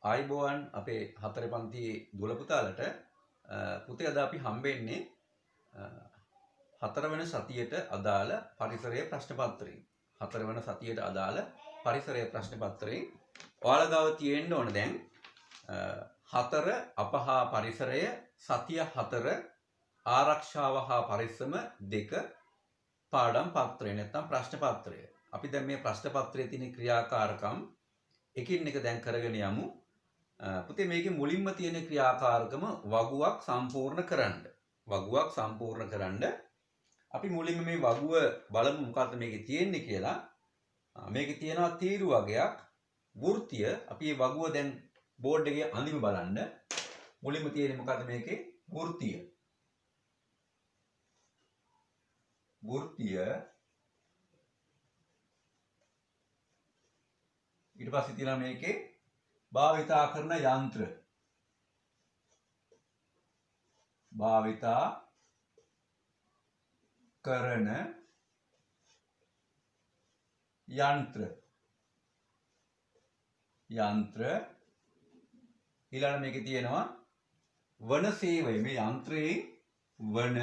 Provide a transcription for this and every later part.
ආයිබෝවන් අපේ 4 පන්තියේ දුල පුතාලට පුතේ අද අපි හම්බෙන්නේ 4 වෙනි සතියට අදාළ පරිසරයේ ප්‍රශ්න පත්‍රය. 4 වෙනි සතියට අදාළ පරිසරයේ ප්‍රශ්න පත්‍රය. ඔයාලා ගාව තියෙන්න ඕන දැන් 4 අපහා පරිසරය සතිය 4 ආරක්ෂාව හා පරිස්සම 2 පාඩම් පත්‍රය නැත්නම් ප්‍රශ්න පත්‍රය. අපි දැන් මේ ප්‍රශ්න පත්‍රයේ තියෙන ක්‍රියාකාරකම් එකින් එක දැන් කරගෙන යමු. පුතේ මේකේ මුලින්ම තියෙන ක්‍රියාකාරකම වගුවක් සම්පූර්ණ කරන්න. වගුවක් සම්පූර්ණ කරන්න. අපි මුලින්ම මේ වගුව බලමු මොකක්ද මේකේ තියෙන්නේ කියලා. මේකේ තියෙනවා තීරු වගයක් වෘත්තීය. අපි මේ වගුව දැන් බෝඩ් එකේ අඳින්න බලන්න. මුලින්ම තියෙන්නේ මොකක්ද මේකේ වෘත්තීය. වෘත්තීය ඊට පස්සේ තියෙනවා මේකේ භාවිතා කරන යන්ත්‍ර. භාවිතා කරන යන්ත්‍ර. ඊළඟ මේකේ තියෙනවා වන සේවය. මේ යන්ත්‍රයේ වන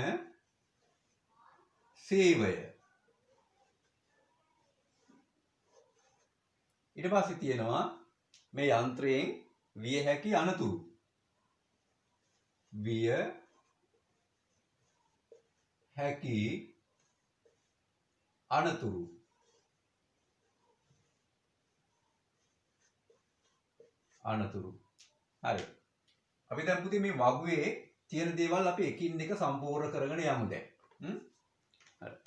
සේවය. ඊට පස්සේ තියෙනවා මේ යන්ත්‍රයෙන් විය හැකි අනතුරු. විය හැකි අනතුරු. හරි. අපි දැන් පුතේ මේ වගුවේ තියෙන දේවල් අපි එකින් එක සම්පූර්ණ කරගෙන යමු දැන්. හරි.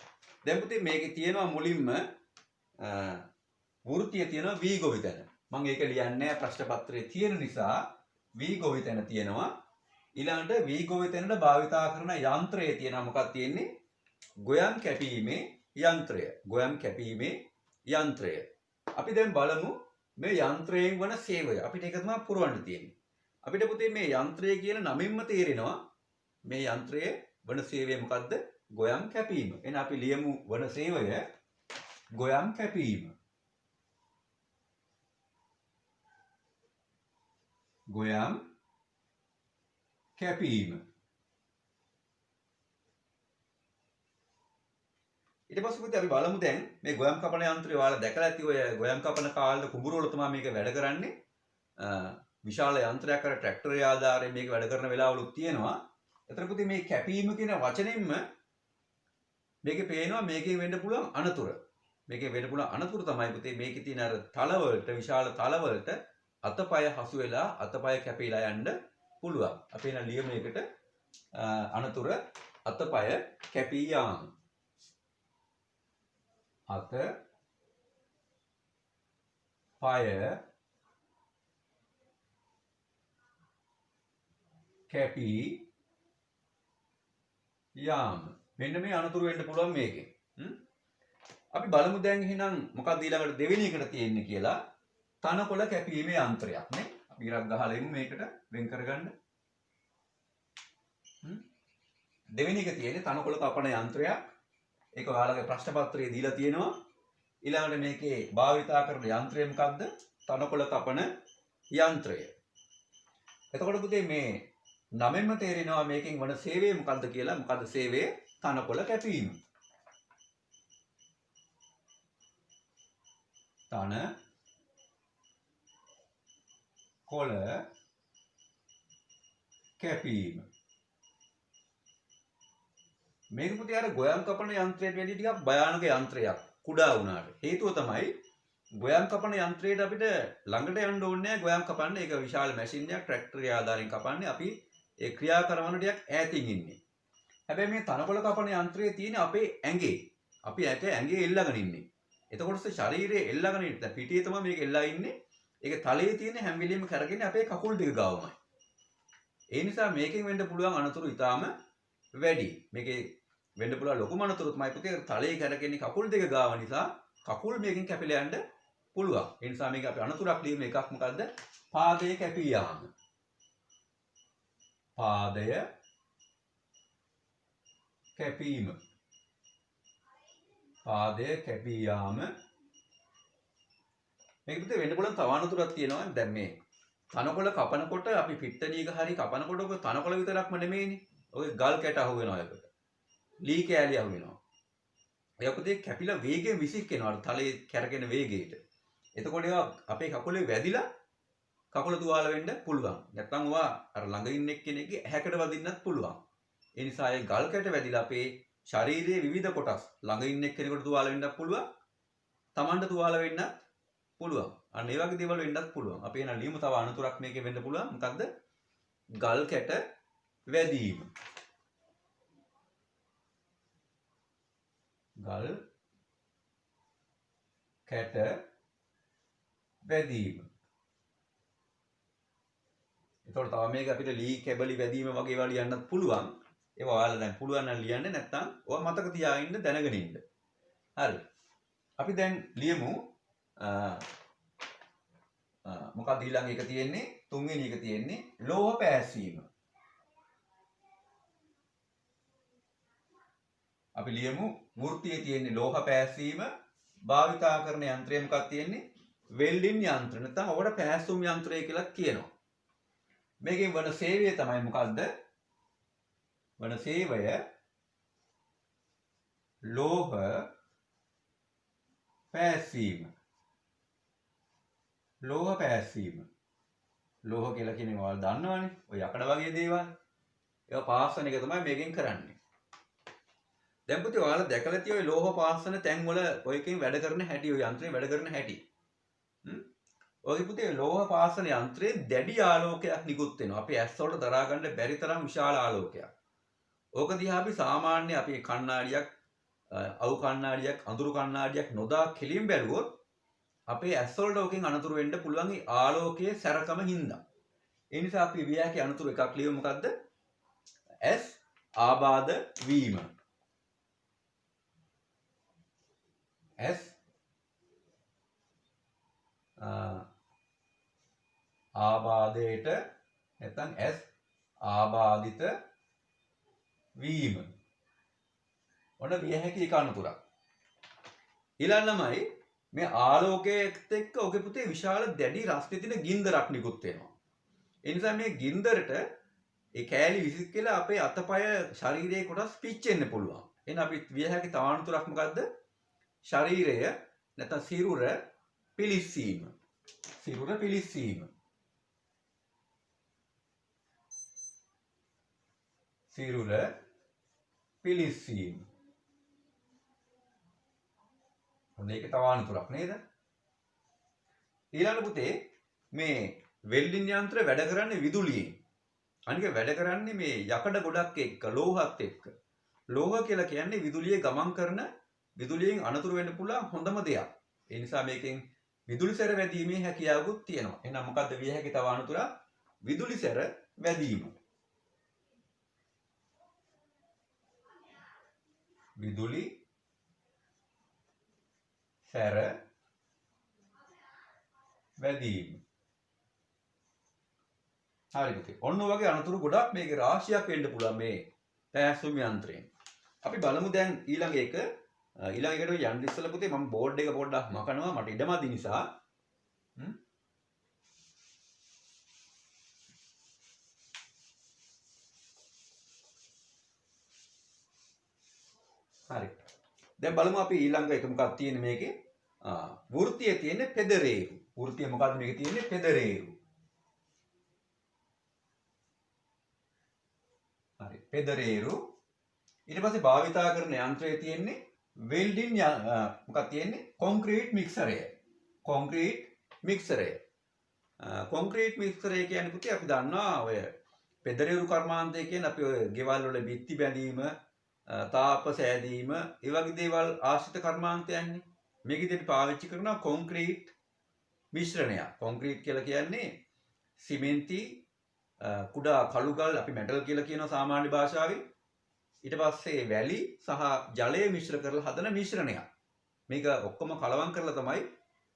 දැන් පුතේ මේකේ තියෙනවා මුලින්ම වෘත්තීය තියෙනවා V ගොවිතැන. මම ඒක ලියන්නේ නැහැ ප්‍රශ්න පත්‍රයේ තියෙන නිසා V ගොවිතැන තියෙනවා. ඊළඟට V ගොවිතැනට භාවිතා කරන යන්ත්‍රය තියෙනවා. මොකක්ද තියෙන්නේ? ගොයම් කැපීමේ යන්ත්‍රය. ගොයම් කැපීමේ යන්ත්‍රය. අපි දැන් බලමු මේ යන්ත්‍රයෙන් වන සේවය. අපිට ඒක තමයි පුරවන්න තියෙන්නේ. අපිට පුතේ මේ යන්ත්‍රය කියන නමින්ම තේරෙනවා මේ යන්ත්‍රයේ වන සේවය මොකද්ද? ගොයම් කැපීම. එහෙනම් අපි ලියමු වන සේවය ගොයම් කැපීම. ගොයම් කැපීම. ඊට පස්සේ පුතේ අපි බලමු දැන් මේ ගොයම් කපන යන්ත්‍රය ඔයාලා දැකලා ඇති. ඔය ගොයම් කපන කාලේ කුඹුර වල තමයි මේක වැඩ කරන්නේ. විශාල යන්ත්‍රයක් අර ට්‍රැක්ටරය ආධාරයෙන් මේක වැඩ කරන වෙලාවලුත් තියෙනවා. එතන පුතේ මේ කැපීම කියන වචනයෙන්ම මේකේ පේනවා මේකේ වෙන්න පුළුවන් අනතුර. මේකේ වෙන්න පුළුවන් අනතුර තමයි පුතේ මේකේ තියෙන අර තලවලට විශාල තලවලට අතපය හසු වෙලා අතපය කැපිලා යන්න පුළුවන්. අපි එන ලියමු එකට අනතුර අතපය කැපී යාම. අතපය කැපී යාම. මෙන්න මේ අනතුරු වෙන්න පුළුවන් මේකේ. අපි බලමු දැන් එහෙනම් මොකක්ද ඊළඟට දෙවෙනි එකට තියෙන්නේ කියලා. තනකොළ කැපීමේ යන්ත්‍රයක් නේ. අපි ඉරක් ගහලා එමු මේකට වෙන් කරගන්න. දෙවෙනි එක තියෙන්නේ තනකොළ කපන යන්ත්‍රයක්. ඒක ඔයාලගේ ප්‍රශ්න පත්‍රයේ දීලා තියෙනවා. ඊළඟට මේකේ භාවිතා කරන යන්ත්‍රය මොකක්ද? තනකොළ කපන යන්ත්‍රය. එතකොට පුතේ මේ නමෙන්ම තේරෙනවා මේකෙන් වන සේවය මොකක්ද කියලා. මොකද්ද සේවය? තනකොළ කැපීම. කොළ කැපීම. මේක පුතේ අර ගොයම් කපන යන්ත්‍රයට වැඩි ටිකක් භයානක යන්ත්‍රයක් කුඩා වුණාට. හේතුව තමයි ගොයම් කපන යන්ත්‍රයට අපිට ළඟට යන්න ඕනේ නැහැ ගොයම් කපන්න. ඒක විශාල මැෂින් එකක් ට්‍රැක්ටරය ආධාරයෙන් කපන්නේ. අපි ඒ ක්‍රියා කරන ටිකක් ඈතින් ඉන්නේ. හැබැයි මේ තනකොළ කපන යන්ත්‍රයේ තියෙන අපේ ඇඟේ. අපි ඇඟේ එල්ලගෙන ඉන්නේ. එතකොට ශරීරයේ එල්ලගෙන ඉන්න පිටියේ තමයි මේක එල්ලා ඉන්නේ. ඒක තලයේ තියෙන හැම වෙලෙම කරගෙන අපේ කකුල් දෙක ගාවමයි. ඒ නිසා මේකෙන් වෙන්න පුළුවන් අනතුරු ඊටාම වැඩි. මේකේ වෙන්න පුළුවන් ලොකුම අනතුරු තමයි පුතේ තලයේ කරගෙන කකුල් දෙක ගාව නිසා කකුල් මේකෙන් කැපිලා යන්න පුළුවන්. ඒ නිසා මේක අපි අනතුරක් ලියමු. එකක් මොකද්ද? පාදයේ කැපී යාම. පාදය කැපීම. පාදය කැපී යාම. මේක පුතේ වෙන්න පුළුවන් තව අනතුරක් තියෙනවා. දැන් මේ තනකොළ කපනකොට අපි පිට්ටනියක හරි කපනකොට ඔක තනකොළ විතරක්ම නෙමෙයිනේ. ඔය ගල් කැට අහු වෙනවා ඒකට. ලී කෑලි අහු වෙනවා. ඒ අපතේ කැපිලා වේගයෙන් විසිකෙනවා තලයේ කැරකෙන වේගයට. එතකොට ඒවා අපේ කකුලේ වැදිලා කකුල තුවාල වෙන්න පුළුවන්. නැත්නම් ඔවා අර ළඟ ඉන්න එක්කෙනෙක්ගේ ඇහැකට වදින්නත් පුළුවන්. ඒ නිසා ඒ ගල් කැට වැදිලා අපේ ශරීරයේ විවිධ කොටස් ළඟ ඉන්න එක්කෙනෙකුට තුවාල වෙන්නත් පුළුවන්. Tamanට තුවාල වෙන්නත් පුළුවන්. අන්න ඒ වගේ දේවල් වෙන්නත් පුළුවන්. අපි එන ලියමු තව අනතුරක් මේකේ වෙන්න පුළුවන්. මොකද්ද? ගල් කැට වැදීම. ගල් කැට වැදීම. ඒතකොට තව මේක අපිට ලී කැබලි වැදීම වගේ ඒවා ලියන්නත් පුළුවන්. ඒවා ඔයාලා දැන් පුළුවන් නම් ලියන්න නැත්නම් ඔයා මතක තියාගෙන දැනගෙන ඉන්න. හරි. අපි දැන් ලියමු මොකක්ද ඊළඟ එක තියෙන්නේ? තුන්වෙනි එක තියෙන්නේ ලෝහ පෑස්වීම. අපි ලියමු වෘත්තියේ තියෙන්නේ ලෝහ පෑස්වීම භාවිතා කරන යන්ත්‍රය මොකක්ද තියෙන්නේ? වෙල්ඩින් යන්ත්‍ර. නැත්නම් ඔකට පෑසුම් යන්ත්‍රය කියලා කියනවා. මේකෙන් වන සේවය තමයි මොකද්ද? වන සේවය ලෝහ පෑස්වීම. ලෝහ පෑස්වීම. ලෝහ කියලා කියන්නේ ඔයාලා දන්නවනේ. ඔය යකඩ වගේ දේවල්. ඒවා පාස්සන එක තමයි මේකෙන් කරන්නේ. දැන් පුතේ ඔයාලා දැකලා තියෙයි ඔය ලෝහ පාස්සන තැන් වල ඔයකින් වැඩ කරන හැටි, ඔය යන්ත්‍රේ වැඩ කරන හැටි. ඔය පුතේ ලෝහ පාස්සන යන්ත්‍රයේ දැඩි ආලෝකයක් නිකුත් වෙනවා. අපේ ඇස් වලට දරා ගන්න බැරි තරම් විශාල ආලෝකයක්. ඕක දිහා අපි සාමාන්‍ය අපි කණ්ණාඩියක්, අවු කණ්ණාඩියක්, අඳුරු කණ්ණාඩියක් නොදා කෙලින් බැලුවොත් අපේ ඇස් වලට ඕකෙන් අනතුරු වෙන්න පුළුවන් ඒ ආලෝකයේ සැරකම හින්දා. ඒ නිසා අපි වියකේ අනතුරු එකක් ලියමු මොකද්ද? ඇස් ආබාධ වීම. ඇස් ආබාධයට නැත්නම් ඇස් ආබාධිත වීම. ඔන්න විය හැකි එක අනතුරක්. ඊළඟමයි මේ ආලෝකයේත් එක්ක ඔගේ පුතේ විශාල දැඩි රස්නේ තියෙන ගින්දරක් නිකුත් වෙනවා. ඒ නිසා මේ ගින්දරට ඒ කෑලි විසිකලා අපේ අතපය ශරීරයේ කොටස් පිච්චෙන්න පුළුවන්. එහෙනම් අපි විය හැකි තව අනතුරක් මොකද්ද? ශරීරය නැත්නම් සිරුර පිලිස්සීම. සිරුර පිලිස්සීම. සිරුර පිලිස්සීම. ඔන්න ඒක තව අනතුරක් නේද? ඊළඟ පුතේ මේ වෙල්ඩින් යන්ත්‍ර වැඩ කරන්නේ විදුලියෙන්. අනික වැඩ කරන්නේ මේ යකඩ ගොඩක් එක්ක, ලෝහත් එක්ක. ලෝහ කියලා කියන්නේ විදුලියේ ගමන් කරන විදුලියෙන් අනතුරු වෙන්න පුළුවන් හොඳම දෙයක්. ඒ නිසා මේකෙන් විදුලි සැර වැදීමේ හැකියාවකුත් තියෙනවා. එහෙනම් මොකද්ද විය හැකි තව අනතුරක්? විදුලි සැර වැදීම. විදුලි සැර වැදීම. හරි පුතේ. ඔන්න ඔය වගේ අනතුරු ගොඩක් මේකේ රාශියක් වෙන්න පුළුවන් මේ පෑසුම් යන්ත්‍රයෙන්. අපි බලමු දැන් ඊළඟ එක. ඊළඟ එකට යන්න ඉස්සෙල්ලා පුතේ මම බෝඩ් එක පොඩ්ඩක් මකනවා මට ඉඩමදි නිසා. හරි. දැන් බලමු අපි ඊළඟ එක මොකක්ද තියෙන්නේ මේකේ? වෘත්තියේ තියෙන්නේ පෙදරේරු. වෘත්තිය මොකක්ද මේකේ තියෙන්නේ? පෙදරේරු. හරි. පෙදරේරු. ඊට පස්සේ භාවිතා කරන යන්ත්‍රයේ තියෙන්නේ වෙල්ඩින් මොකක්ද තියෙන්නේ? කොන්ක්‍රීට් මික්සරය. කොන්ක්‍රීට් මික්සරය. කොන්ක්‍රීට් මික්සරය කියන්නේ පුතේ අපි දන්නවා ඔය පෙදරේරු කර්මාන්තය කියන්නේ අපි ඔය ගෙවල් වල බිත්ති බැඳීම, තාප සෑදීම, ඒ වගේ දේවල් ආශ්‍රිත කර්මාන්තයන්නේ. මේකෙදි පාවිච්චි කරන කොන්ක්‍රීට් මිශ්‍රණයක්. කොන්ක්‍රීට් කියලා කියන්නේ සිමෙන්ති, කුඩා කළුගල් අපි මෙටල් කියලා කියනවා සාමාන්‍ය භාෂාවෙන්. ඊට පස්සේ වැලි සහ ජලය මිශ්‍ර කරලා හදන මිශ්‍රණයක්. මේක ඔක්කොම කලවම් කරලා තමයි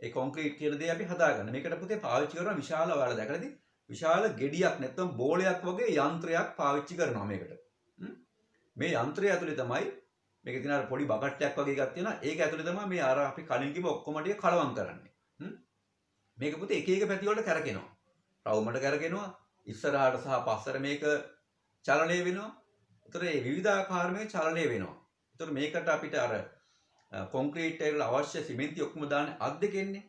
ඒ කොන්ක්‍රීට් කියන දේ අපි හදාගන්නේ. මේකට පුතේ පාවිච්චි කරන විශාල ඔයාලා දැකලාදී විශාල ගෙඩියක් නැත්නම් බෝලයක් වගේ යන්ත්‍රයක් පාවිච්චි කරනවා මේකට. මේ යන්ත්‍රය ඇතුලේ තමයි මේකේ තියෙන අර පොඩි බකට්ටයක් වගේ එකක් තියෙනවා. ඒක ඇතුලේ තමයි මේ අර අපි කලින් කිව්ව ඔක්කොම ටික කලවම් කරන්නේ. මේක පුතේ එක එක පැති වලට කරකිනවා. රවුමට කරගෙනවා. ඉස්සරහට සහ පස්සට මේක චලනය වෙනවා. ඒතර මේ විවිධාකාර මේ චලනය වෙනවා. ඒතර මේකට අපිට අර කොන්ක්‍රීට් එකට අවශ්‍ය සිමෙන්ති ඔක්කොම දාන්නේ අත් දෙකෙන්නේ.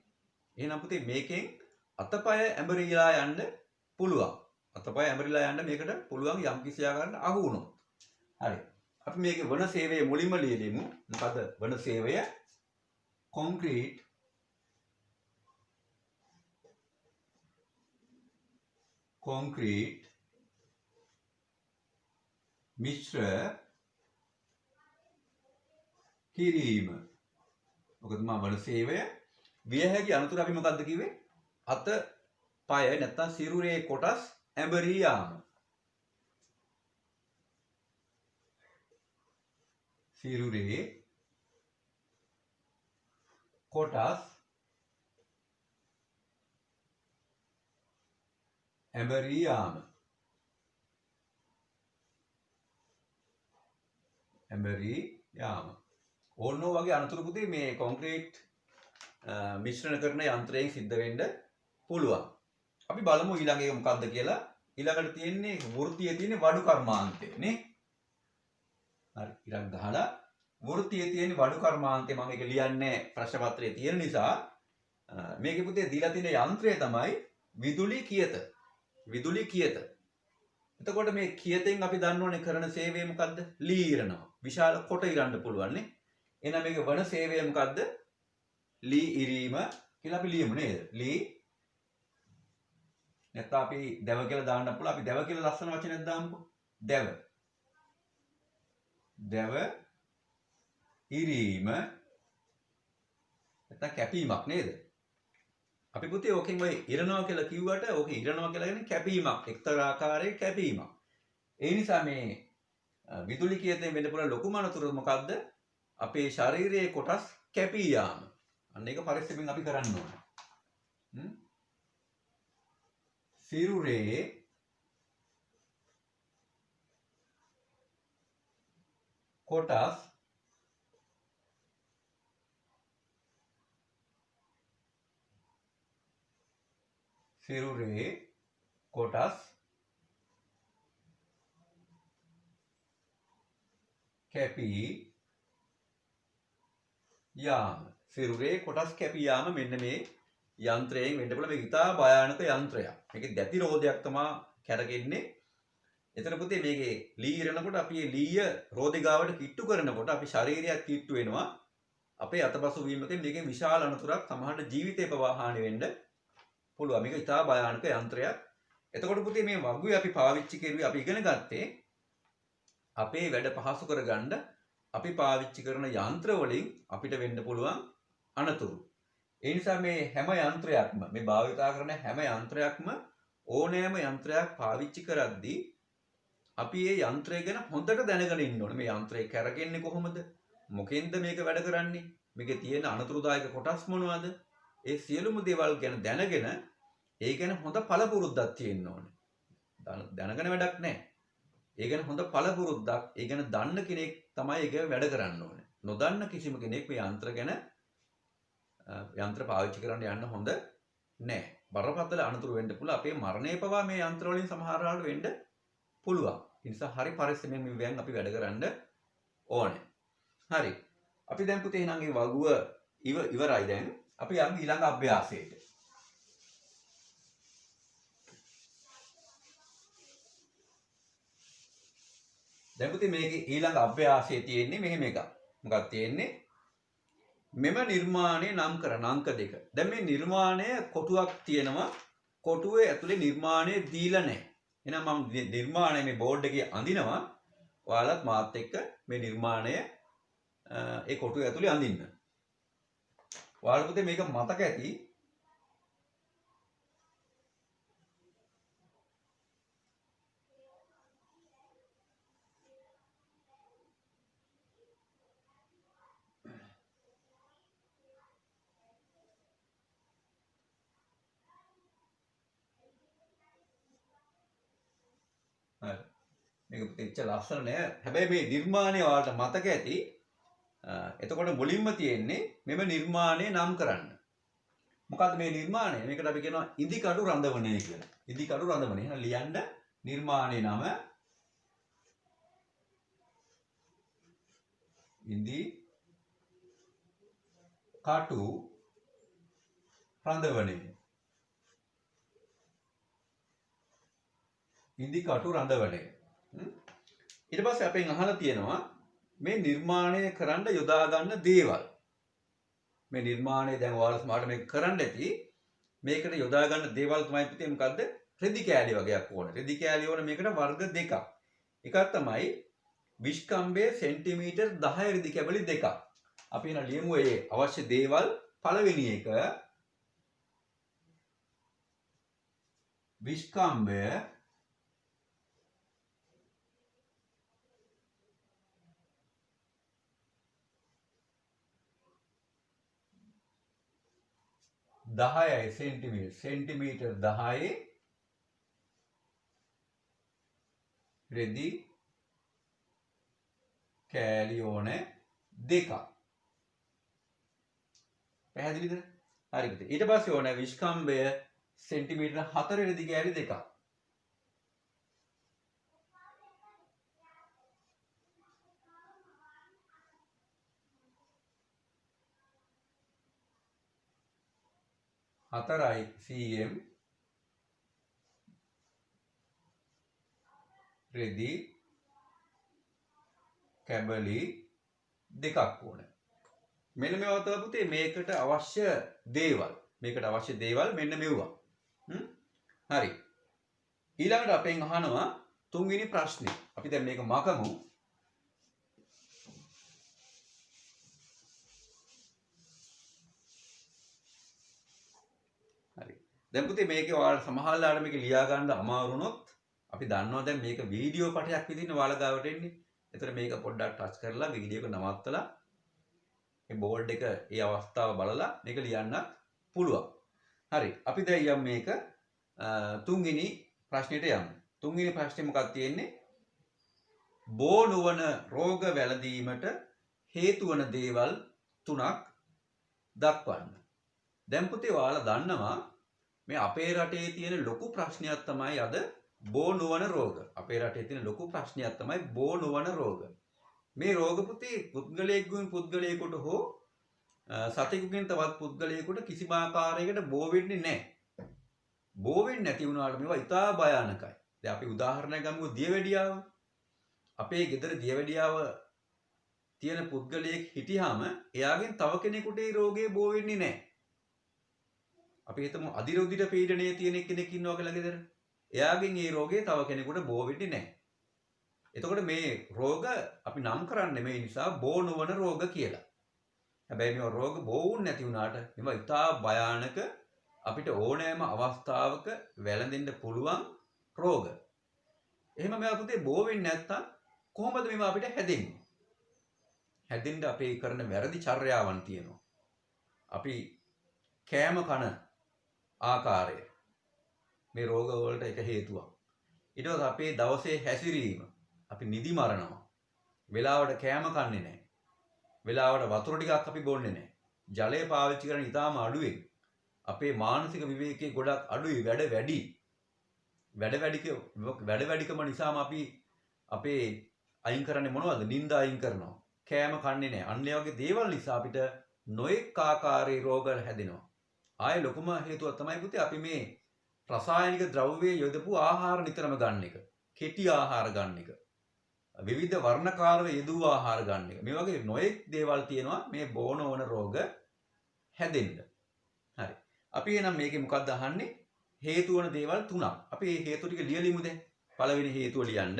එහෙනම් පුතේ මේකෙන් අතපය ඇඹරිලා යන්න පුළුවන්. අතපය ඇඹරිලා යන්න මේකට පුළුවන් යම් කිසි ආකාරයකට අහු වුණොත්. හරි. අපි මේකේ වන සේවය මුලින්ම ලියමු. මොකද වන සේවය කොන්ක්‍රීට් මිශ්‍ර කිරීම. මොකද මම වන සේවය විය හැකි අනතුරු අපි මොකද්ද කිව්වේ? අත පය නැත්තම් සිරුරේ කොටස් ඇඹරී යාම. සිරුරේ කොටස් ඇඹරී යාම. ඇඹරී යාම. ඕනෝ වගේ අනතුරු පුතේ මේ කොන්ක්‍රීට් මිශ්‍රණ කරන යන්ත්‍රයෙන් සිද්ධ වෙන්න පුළුවන්. අපි බලමු ඊළඟ එක මොකක්ද කියලා. ඊළඟට තියෙන්නේ වෘත්තියේ තියෙන වඩු කර්මාන්තය නේ. හරි. ඊළඟ ගහලා වෘත්තියේ තියෙන වඩු කර්මාන්තය මම ඒක ලියන්නේ ප්‍රශ්න පත්‍රයේ තියෙන නිසා මේකේ පුතේ දීලා තියෙන යන්ත්‍රය තමයි විදුලි කියත. විදුලි කියත. එතකොට මේ කියතෙන් අපි දන්න ඕනේ කරන සේවය මොකද්ද? ලී ඉරනවා. විශාල කොට ඉරන්න පුළුවන් නේ. එහෙනම් මේක වන සේවය මොකද්ද? ලී ඉරීම කියලා අපි ලියමු නේද? ලී නැත්නම් අපි දැව කියලා දාන්න පුළුවන්. අපි දැව කියලා ලස්සන වචනයක් දාමුකෝ. දැව. දැව ඉරීම නැත්නම් කැපීමක් නේද? අපි පුතේ ඕකෙන් ඔය ඉරනවා කියලා කිව්වට ඕකේ ඉරනවා කියලා කියන්නේ කැපීමක්. එක්තරා ආකාරයක කැපීමක්. ඒ නිසා මේ විදුලි කියතෙන් වෙන්න පුළුවන් ලොකුම අනතුර මොකද්ද? අපේ ශරීරයේ කොටස් කැපී යාම. අන්න ඒක පරිස්සමෙන් අපි කරන්න ඕනේ. සිරුරේ කොටස් සිරුරේ කොටස් කැපී යාම. සිරුරේ කොටස් කැපී යාම මෙන්න මේ යන්ත්‍රයෙන් වෙන්න පුළුවන්. මේක ඉතා භයානක යන්ත්‍රයක්. මේකේ දැති රෝදයක් තමයි කැරගෙන්නේ. එතන පුතේ මේකේ ලී ඉරනකොට අපි මේ ලීය රෝදේ ගාවට කිට්ටු කරනකොට අපි ශරීරයක් කිට්ටු වෙනවා. අපේ අතපසු වීමකින් මේකේ විශාල අනතුරක් සමහරට ජීවිතේ පවා හානි වෙන්න පුළුවන්. මේක ඉතා භයානක යන්ත්‍රයක්. එතකොට පුතේ මේ වගුවේ අපි පාවිච්චි කරුවේ අපි ඉගෙන ගත්තේ අපේ වැඩ පහසු කරගන්න අපි පාවිච්චි කරන යන්ත්‍ර වලින් අපිට වෙන්න පුළුවන් අනතුරු. ඒ නිසා මේ හැම යන්ත්‍රයක්ම මේ භාවිතා කරන හැම යන්ත්‍රයක්ම ඕනෑම යන්ත්‍රයක් පාවිච්චි කරද්දී අපි මේ යන්ත්‍රය ගැන හොඳට දැනගෙන ඉන්න ඕනේ. මේ යන්ත්‍රය කරගෙන්නේ කොහොමද? මොකෙන්ද මේක වැඩ කරන්නේ? මේකේ තියෙන අනතුරුදායක කොටස් මොනවද? ඒ සියලුම දේවල් ගැන දැනගෙන ඒ ගැන හොඳ පළපුරුද්දක් තියෙන්න ඕනේ. දැනගෙන වැඩක් නැහැ. ඒ ගැන හොඳ පළපුරුද්දක්, ඒ ගැන දන්න කෙනෙක් තමයි ඒක වැඩ කරන්න ඕනේ. නොදන්න කිසිම කෙනෙක් මේ යන්ත්‍ර පාවිච්චි කරන්න යන්න හොඳ නැහැ. බරපතල අනතුරු වෙන්න පුළුවන්. අපේ මරණය පවා මේ යන්ත්‍ර වලින් සමහර වෙලාවට වෙන්න පුළුවන්. ඒ නිසා හරි පරිස්සමෙන් මේ අපි වැඩ කරන්න ඕනේ. හරි. අපි දැන් පුතේ එහෙනම් මේ වගුව ඉවරයි දැන්. අපි යමු ඊළඟ අභ්‍යාසයට. දැන් පුතේ මේකේ ඊළඟ අභ්‍යාසයේ තියෙන්නේ මෙහෙම එකක්. මොකක්ද තියෙන්නේ? මෙම නිර්මාණය නම් කරන අංක 2. දැන් මේ නිර්මාණය කොටුවක් තියෙනවා. කොටුවේ ඇතුලේ නිර්මාණය දීලා නැහැ. එහෙනම් මම නිර්මාණය මේ බෝඩ් එකේ අඳිනවා. ඔයාලත් මාත් එක්ක මේ නිර්මාණය ඒ කොටුවේ ඇතුලේ අඳින්න. ඔයාලට පුතේ මේක මතක ඇති. මේක එච්චර ලස්සන නෑ. හැබැයි මේ නිර්මාණය ඔයාලට මතක ඇති. එතකොට මුලින්ම තියෙන්නේ මෙම නිර්මාණය නම් කරන්න. මොකද්ද මේ නිර්මාණය? මේකට අපි කියනවා ඉදිකටු රඳවණය කියලා. ඉදිකටු රඳවණය. එහෙනම් ලියන්න නිර්මාණයේ නම ඉදිකටු රඳවණය. ඉදිකටු රඳවණය. ඊට පස්සේ අපෙන් අහලා තියෙනවා මේ නිර්මාණය කරන්න යොදා ගන්න දේවල්. මේ නිර්මාණය දැන් ඔයාලා සමහරට මේක කරන්න ඇති. මේකට යොදා ගන්න දේවල් තමයි පුතේ මොකද්ද? රෙදි කෑලි වගේක් ඕනේ. රෙදි කෑලි ඕනේ මේකට වර්ග දෙකක්. එකක් තමයි විස්කම්බයේ සෙන්ටිමීටර් 10 රෙදි කැබලි දෙකක්. අපි එන ලියමු ඒ අවශ්‍ය දේවල්. පළවෙනි එක විස්කම්බය සෙන්ටිමීටර් 10 රෙදි කෑලි ඕනේ දෙකක්. පැහැදිලිද? හරිද? ඊට පස්සේ ඕනේ විස්කම්බය සෙන්ටිමීටර් 4 රෙදි කෑලි දෙකක්. හතරයි cm රෙදි කැබලි දෙකක් ඕනේ. මෙන්න මේවා තමයි පුතේ මේකට අවශ්‍ය දේවල්. මේකට අවශ්‍ය දේවල් මෙන්න මෙවුවා. හරි. ඊළඟට අපෙන් අහනවා තුන්වෙනි ප්‍රශ්නේ. අපි දැන් මේක මකමු. හරි. දැන් පුතේ මේකේ ඔයාලා සමහරලාට මේක ලියා ගන්න අමාරු වුණොත් අපි දන්නවා දැන් මේක වීඩියෝ පටයක් විදිහින් ඔයාලා ගාවට එන්නේ. ඒතර මේක පොඩ්ඩක් ටච් කරලා වීඩියෝ එක නවත්තලා මේ බෝඩ් එක ඒ අවස්ථාව බලලා මේක ලියන්නත් පුළුවන්. හරි. අපි දැන් යමු මේක තුන්වෙනි ප්‍රශ්නෙට යමු. තුන්වෙනි ප්‍රශ්නේ මොකක්ද තියෙන්නේ? බෝ නුවණ රෝග වැළඳීමට හේතු වන දේවල් තුනක් දක්වන්න. දැන් පුතේ ඔයාලා දන්නවා මේ අපේ රටේ තියෙන ලොකු ප්‍රශ්නයක් තමයි අද බෝ නුවණ රෝග. අපේ රටේ තියෙන ලොකු ප්‍රශ්නයක් තමයි බෝ නුවණ රෝග. මේ රෝග පුතේ පුද්ගලයෙකුගෙන් පුද්ගලයෙකුට හෝ සතෙකුගෙන් තවත් පුද්ගලයෙකුට කිසිම ආකාරයකට බෝ වෙන්නේ නැහැ. බෝ වෙන්නේ නැති වුණාට මේවා ඉතා භයානකයි. දැන් අපි උදාහරණයක් ගමුකෝ දියවැඩියාව. අපේ ගෙදර දියවැඩියාව තියෙන පුද්ගලයෙක් හිටියාම එයාගෙන් තව කෙනෙකුට ඒ රෝගේ බෝ වෙන්නේ නැහැ. අපි හිතමු අදිරෝධිත පීඩනයේ තියෙන කෙනෙක් ඉන්නවා කියලා ගෙදර. එයාගෙන් ඒ රෝගේ තව කෙනෙකුට බෝ වෙන්නේ නැහැ. එතකොට මේ රෝග අපි නම් කරන්නේ මේ නිසා බෝ නොවන රෝග කියලා. හැබැයි මේ රෝග බෝ වුනේ නැති වුණාට මේවා ඉතා භයානක අපිට ඕනෑම අවස්ථාවක වැළඳෙන්න පුළුවන් රෝග. එහෙම මේවා පුතේ බෝ වෙන්නේ නැත්තම් කොහොමද මේවා අපිට හැදෙන්නේ? හැදෙන්න අපේ කරන වැරදි චර්යාවන් තියෙනවා. අපි කෑම කන ආකාරය මේ රෝග වලට එක හේතුවක්. ඊට පස්සේ අපේ දවසේ හැසිරීම අපි නිදි මරනවා. වෙලාවට කෑම කන්නේ නැහැ. වෙලාවට වතුර ටිකක් අපි බොන්නේ නැහැ. ජලය පාවිච්චි කරන ඉතාම අඩුවෙන්. අපේ මානසික විවේකයේ ගොඩක් අඩුයි. වැඩ වැඩිකම නිසාම අපි අපේ අයින් කරන්නේ මොනවද? නිින්ද අයින් කරනවා. කෑම කන්නේ නැහැ. අන්න ඒ වගේ දේවල් නිසා අපිට නොඑක ආකාරයේ රෝග හැදෙනවා. ආයේ ලොකුම හේතුව තමයි පුතේ අපි මේ රසායනික ද්‍රව්‍ය යොදපු ආහාර නිතරම ගන්න එක. කෙටි ආහාර ගන්න එක. විවිධ වර්ණකාරව යෙදූ ආහාර ගන්න එක. මේ වගේ නොඑක් දේවල් තියෙනවා මේ බෝ නොවන රෝග හැදෙන්න. හරි. අපි එහෙනම් මේකේ මොකක්ද අහන්නේ? හේතු වන දේවල් තුනක්. අපි මේ හේතු ටික ලියලිමු දැන්. පළවෙනි හේතුව ලියන්න.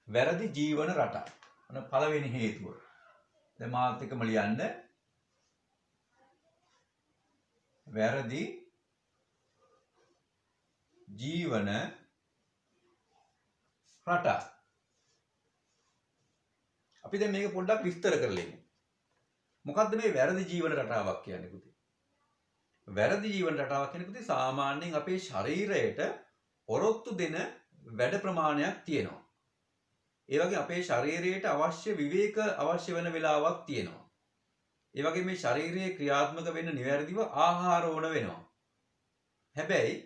වැරදි ජීවන රටා. අන්න පළවෙනි හේතුව. දැන් මාත් එක්කම ලියන්න. වැරදි ජීවන රටා. අපි දැන් මේක පොඩ්ඩක් විස්තර කරලා ඉමු. මොකද්ද මේ වැරදි ජීවන රටාවක් කියන්නේ පුතේ? වැරදි ජීවන රටාවක් කියන්නේ පුතේ සාමාන්‍යයෙන් අපේ ශරීරයට ඔරොත්තු දෙන වැඩ ප්‍රමාණයක් තියෙනවා. ඒ වගේ අපේ ශරීරයට අවශ්‍ය විවේක අවශ්‍ය වෙන වෙලාවක් තියෙනවා. ඒ වගේ මේ ශරීරයේ ක්‍රියාත්මක වෙන්න නිවැරදිව ආහාර ඕන වෙනවා. හැබැයි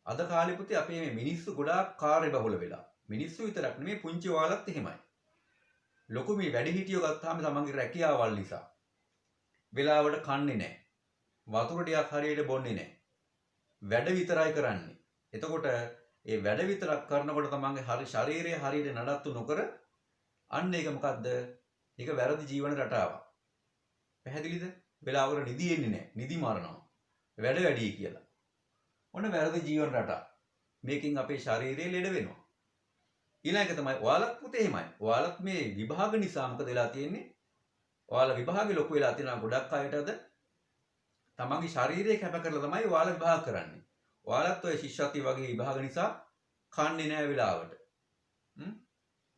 අද කාලේ පුතේ අපේ මේ මිනිස්සු ගොඩාක් කාර්යබහුල වෙලා. මිනිස්සු විතරක් නෙමෙයි පුංචි ඔයාලත් එහෙමයි. ලොකු මේ වැඩිහිටියෝ ගත්තාම තමන්ගේ රැකියාවල් නිසා වෙලාවට කන්නේ නැහැ. වතුර ටිකක් හරියට බොන්නේ නැහැ. වැඩ විතරයි කරන්නේ. එතකොට ඒ වැඩ විතරක් කරනකොට තමන්ගේ ශරීරය හරියට නඩත්තු නොකර අන්න ඒක මොකද්ද? ඒක වැරදි ජීවන රටාවක්. පැහැදිලිද? වෙලාවකට නිදි එන්නේ නැහැ. නිදි මරනවා. වැඩ වැඩි කියලා. ඔන්න වැරදි ජීවන රටා. මේකෙන් අපේ ශරීරය ලෙඩ වෙනවා. ඊළඟ තමයි ඔයාලත් පුතේ එහෙමයි. ඔයාලත් මේ විභාග නිසා මොකද වෙලා තියෙන්නේ? ඔයාලා විභාගෙ ලොකු වෙලා තියෙනවා ගොඩක් අයටද තමන්ගේ ශරීරය කැප කරලා තමයි ඔයාලා විභාග කරන්නේ. ඔයාලත් ඔය ශිෂ්‍යත්වයේ වගේ විභාග නිසා කන්නේ නැහැ වෙලාවට.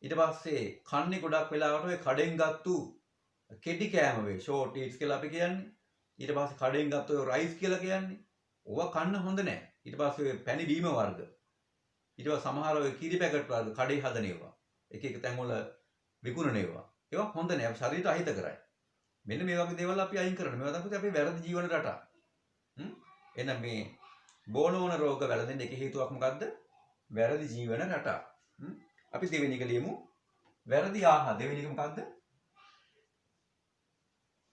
ඊට පස්සේ කන්නේ ගොඩක් වෙලාවට ඔය කඩෙන් ගත්තු කෙටි කෑම වේ ෂෝට් ඊට්ස් කියලා අපි කියන්නේ. ඊට පස්සේ කඩෙන් ගත්ත ඔය රයිස් කියලා කියන්නේ. ඕවා කන්න හොඳ නැහැ. ඊට පස්සේ ඔය පැණි බීම වර්ග. ඊට පස්සේ සමහර ඔය කිරි පැකට් වර්ග කඩේ හදන ඒවා. එක එක තැන්වල විකුණන ඒවා. ඒවා හොඳ නැහැ. ශරීරයට අහිත කරයි. මෙන්න මේ වගේ දේවල් අපි අයින් කරන්න. මේවා තමයි අපේ වැරදි ජීවන රටා. එහෙනම් මේ බෝනෝන රෝග වැළඳෙන්න එක හේතුවක් මොකද්ද? වැරදි ජීවන රටා. අපි දෙවෙනි එක ලියමු. වැරදි ආහාර. දෙවෙනි එක මොකද්ද?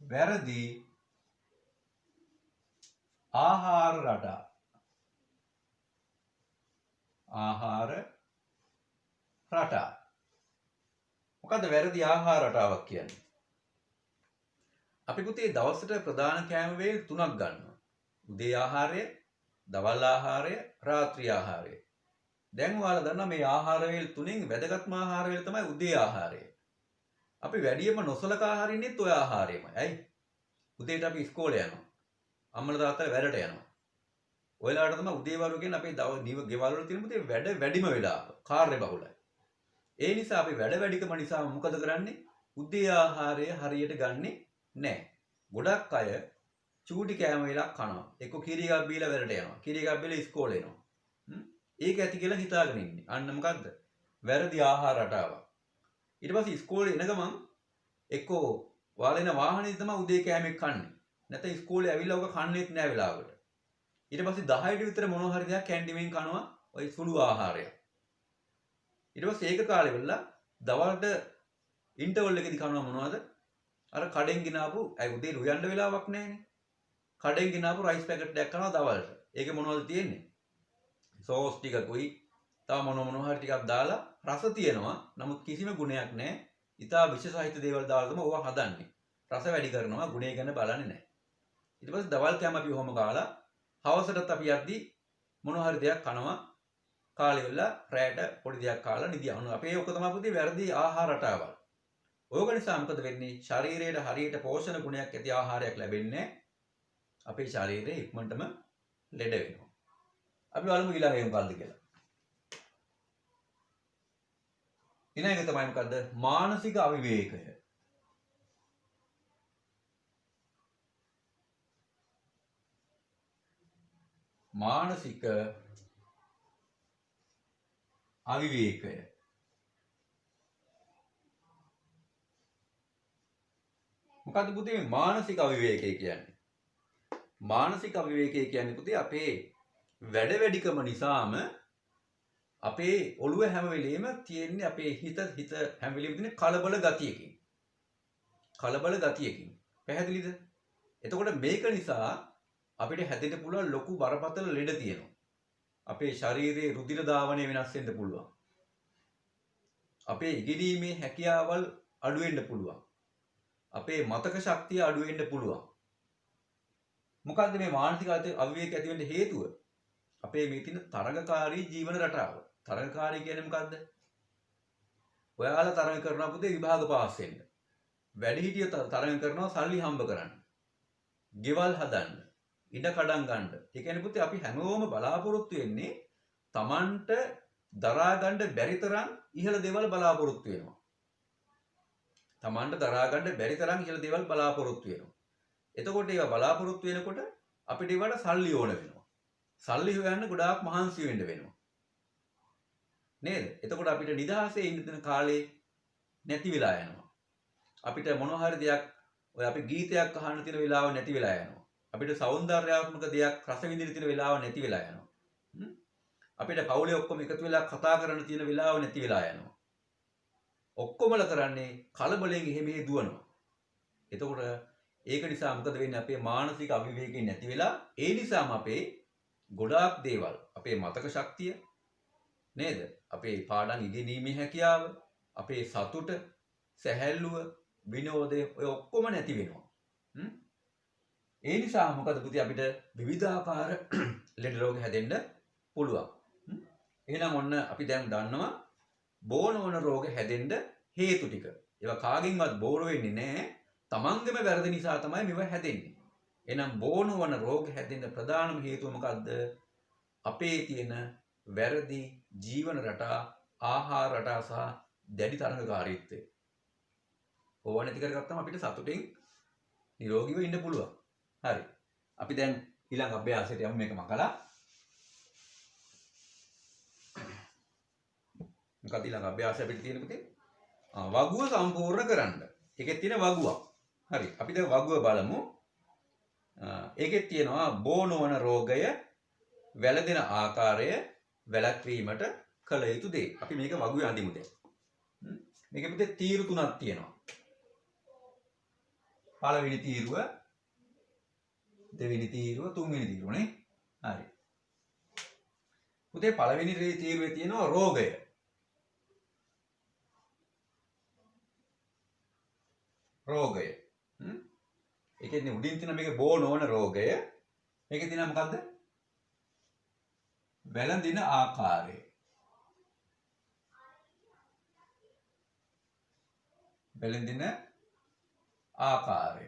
වැරදි ආහාර රටා. ආහාර රටා. මොකද්ද වැරදි ආහාර රටාවක් කියන්නේ? අපි පුතේ දවසට ප්‍රධාන කෑම වේල් 3ක් ගන්නවා. උදේ ආහාරය, දවල් ආහාරය, රාත්‍රී ආහාරය. දැන් ඔයාලා දන්නවා මේ ආහාර වේල් තුනෙන් වැදගත්ම ආහාර වේල තමයි උදේ ආහාරය. අපි වැඩියෙන්ම නොසලකා හරින්නෙත් ඔය ආහාරයමයි. ඇයි? උදේට අපි ඉස්කෝලේ යනවා. අම්මලා තාත්තලා වැඩට යනවා. ඔයලාට තමයි උදේ වරු කියන්නේ අපේ ගෙවල් වල තියෙන පුතේ වැඩ වැඩිම වෙලාව. කාර්යබහුලයි. ඒ නිසා අපි වැඩ වැඩිකම නිසා මොකද කරන්නේ? උදේ ආහාරය හරියට ගන්නෙ නැහැ. ගොඩක් අය චූටි කෑම වේලක් කනවා. එක්ක කිරි එකක් බීලා වැඩට යනවා. කිරි එකක් බීලා ඉස්කෝලේ එනවා. ඒක ඇති කියලා හිතාගෙන ඉන්නේ. අන්න මොකද්ද? වැරදි ආහාර රටාවක්. ඊට පස්සේ ඉස්කෝලේ එන ගමන් එක්කෝ ඔයාලා එන වාහනේ තමයි උදේ කෑමක් කන්නේ. නැත්නම් ඉස්කෝලේ ඇවිල්ලා ඔක කන්නේත් නෑ වෙලාවකට. ඊට පස්සේ 10ට විතර මොනවා හරි දෙයක් කැන්ටිමෙන් කනවා ওই සුළු ආහාරයක්. ඊට පස්සේ ඒක කාලේ වෙලා දවල්ට ඉන්ටර්වල් එකේදී කනවා මොනවද? අර කඩෙන් ගෙනාපු උදේ රුයන්න වෙලාවක් නැහැනේ. කඩෙන් ගෙනාපු රයිස් පැකට් එකක් කනවා දවල්ට. ඒකේ මොනවද තියෙන්නේ? සෝස් ටිකකුයි තව මොනවා හරි ටිකක් දාලා රස තියෙනවා. නමුත් කිසිම ගුණයක් නැහැ. ඉතා විෂ සහිත දේවල් දාලා තමයි ඕවා හදන්නේ. රස වැඩි කරනවා ගුණය ගැන බලන්නේ නැහැ. ඊට පස්සේ දවල් කෑම අපි ඔහොම කාලා හවසටත් අපි යද්දී මොනවා හරි දෙයක් කනවා. කාලේ වෙලා රැයට පොඩි දෙයක් කාලා නිදියනවා. අපේ ඔක තමයි පුතේ වැරදි ආහාර රටාවල්. ඕක නිසා මොකද වෙන්නේ? ශරීරයට හරියට පෝෂණ ගුණයක් ඇති ආහාරයක් ලැබෙන්නේ අපේ ශරීරය ඉක්මනටම ලෙඩ වෙනවා. අපි බලමු ඊළඟ එක මොකක්ද කියලා. ඊළඟ එක තමයි මොකද්ද? මානසික අවිවේකය. මානසික අවිවේකය. මොකද්ද පුතේ මේ මානසික අවිවේකය කියන්නේ? මානසික අවිවේකය කියන්නේ පුතේ අපේ වැඩ වැඩිකම නිසාම අපේ ඔළුව හැම වෙලෙම තියෙන්නේ අපේ හිත හැම වෙලෙම තියෙන කලබල ගතියකින්. කලබල ගතියකින්. පැහැදිලිද? එතකොට මේක නිසා අපිට හැදෙන්න පුළුවන් ලොකු බරපතල ලෙඩ තියෙනවා. අපේ ශරීරයේ රුධිර ධාවනය වෙනස් වෙන්න පුළුවන්. අපේ ඉගෙනීමේ හැකියාවල් අඩු වෙන්න පුළුවන්. අපේ මතක ශක්තිය අඩු වෙන්න පුළුවන්. මොකද්ද මේ මානසික අවිවේක ඇති වෙන්න හේතුව? අපේ මේ තියෙන තරඟකාරී ජීවන රටාව. තරඟකාරී කියන්නේ මොකද්ද? ඔයාලා තරඟ කරනවා පුතේ විභාග පාස් වෙන්න. වැඩිහිටියෝ තරඟ කරනවා සල්ලි හම්බ කරන්න. ගෙවල් හදන්න. ඉඩ කඩම් ගන්න. ඒ කියන්නේ පුතේ අපි හැමෝම බලාපොරොත්තු වෙන්නේ Tamanට දරා ගන්න බැරි තරම් ඉහළ දේවල් බලාපොරොත්තු වෙනවා. Tamanට දරා ගන්න බැරි තරම් ඉහළ දේවල් බලාපොරොත්තු වෙනවා. එතකොට ඒවා බලාපොරොත්තු වෙනකොට අපිට ඒවට සල්ලි ඕන වෙනවා. සල්ලි හොයන්න ගොඩාක් මහන්සි වෙන්න වෙනවා. නේද? එතකොට අපිට නිදහසේ ඉන්න දෙන කාලේ නැති වෙලා යනවා. අපිට මොනවා හරි දෙයක් ඔය අපි ගීතයක් අහන්න තියෙන වෙලාව නැති වෙලා යනවා. අපිට సౌందర్యාත්මක දෙයක් රස විඳින්න තියෙන වෙලාව නැති වෙලා යනවා. අපිට පවුලේ ඔක්කොම එකතු වෙලා කතා කරන්න තියෙන වෙලාව නැති වෙලා යනවා. ඔක්කොමල කරන්නේ කලබලෙන් එහෙ මෙහෙ දුවනවා. එතකොට ඒක නිසා මොකද වෙන්නේ? අපේ මානසික අවිවේකයෙන් නැති වෙලා ඒ නිසාම අපේ ගොඩාක් දේවල් අපේ මතක ශක්තිය නේද? අපේ පාඩම් ඉගෙනීමේ හැකියාව, අපේ සතුට, සැහැල්ලුව, විනෝදය ඔය ඔක්කොම නැති වෙනවා. ඒ නිසා මොකද පුතේ අපිට විවිධාකාර ලෙඩ රෝග හැදෙන්න පුළුවන්. එහෙනම් ඔන්න අපි දැන් දන්නවා බෝනවන රෝග හැදෙන්න හේතු ටික. ඒවා කාගෙන්වත් බෝර වෙන්නේ නැහැ. තමන්ගේම වැරදි නිසා තමයි මේවා හැදෙන්නේ. එහෙනම් බෝනවන රෝග හැදෙන්න ප්‍රධානම හේතුව මොකද්ද? අපේ තියෙන වැරදි ජීවන රටා, ආහාර රටා සහ දැඩි තරඟකාරීත්වය. ඕවා නැති කරගත්තම අපිට සතුටින් නිරෝගීව ඉන්න පුළුවන්. හරි. අපි දැන් ඊළඟ අභ්‍යාසයට යමු මේක මකලා. මොකක්ද ඊළඟ අභ්‍යාසය අපිට තියෙන පුතේ? වගුව සම්පූර්ණ කරන්න. ඒකෙත් තියෙන වගුවක්. හරි. අපි දැන් වගුව බලමු. ඒකෙත් තියෙනවා බෝනවන රෝගය වැළඳෙන ආකාරය වැළැක්වීමට කළ යුතු දේ. අපි මේක වගුවේ අඳිමු දැන්. මේකෙ පුතේ තීරු තුනක් තියෙනවා. පළවෙනි තීරුව, දෙවෙනි තීරුව, තුන්වෙනි තීරුව නේ. හරි. පුතේ පළවෙනි තීරුවේ තියෙනවා රෝගය. රෝගය. ඒකෙන්නේ උඩින් තියෙන මේක බෝ නොවන රෝගය. මේකේ තියෙන මොකද්ද? වැළඳින ආකාරය. වැළඳින ආකාරය.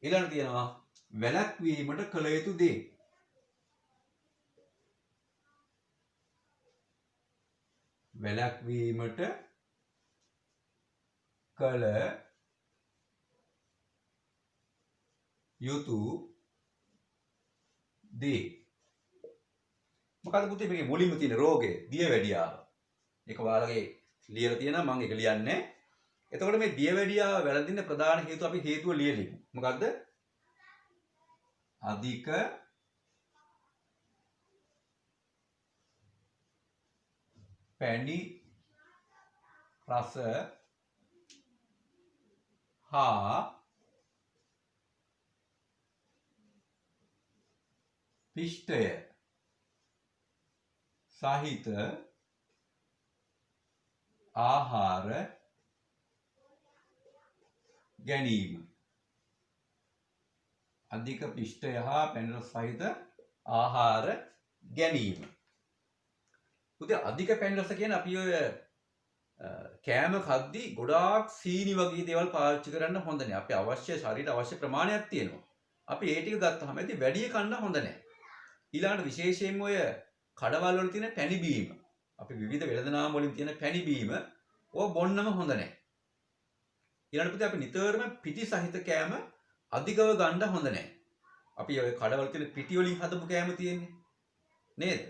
ඊළඟ තියෙනවා වැළැක්වීමට කළ යුතු දේ. වැළැක්වීමට කළ යුතු දේ. මොකද පුතේ මේකේ මුලින්ම තියෙන රෝගය දියවැඩියාව. ඒක ඔයාලගේ ලියලා තියෙනවා මම ඒක ලියන්නේ. එතකොට මේ දියවැඩියාව වැළඳින්න ප්‍රධාන හේතුව අපි හේතුව ලියලිමු. මොකද්ද? අධික පැණි රස හා පිෂ්ඨය සහිත ආහාර ගැනීම. අධික පිෂ්ඨය හා පැණි රස සහිත ආහාර ගැනීම. පුතේ අධික පැණි රස කියන්නේ අපි ඔය කෑම කද්දී ගොඩාක් සීනි වගේ දේවල් පාවිච්චි කරන්න හොඳ නැහැ. අපි අවශ්‍ය ශරීරයට අවශ්‍ය ප්‍රමාණයක් තියෙනවා. අපි ඒ ටික ගත්තාම ඇති වැඩි කන්න හොඳ නැහැ. ඊළඟට විශේෂයෙන්ම ඔය කඩවල වල තියෙන පැණි බීම, අපි විවිධ වෙළඳ නාම වලින් තියෙන පැණි බීම ඕක බොන්නම හොඳ නැහැ. ඊළඟට පුතේ අපි නිතරම පිටි සහිත කෑම අධිකව ගන්න හොඳ නැහැ. අපි ඔය කඩවල තියෙන පිටි වලින් හදපු කෑම තියෙන්නේ නේද?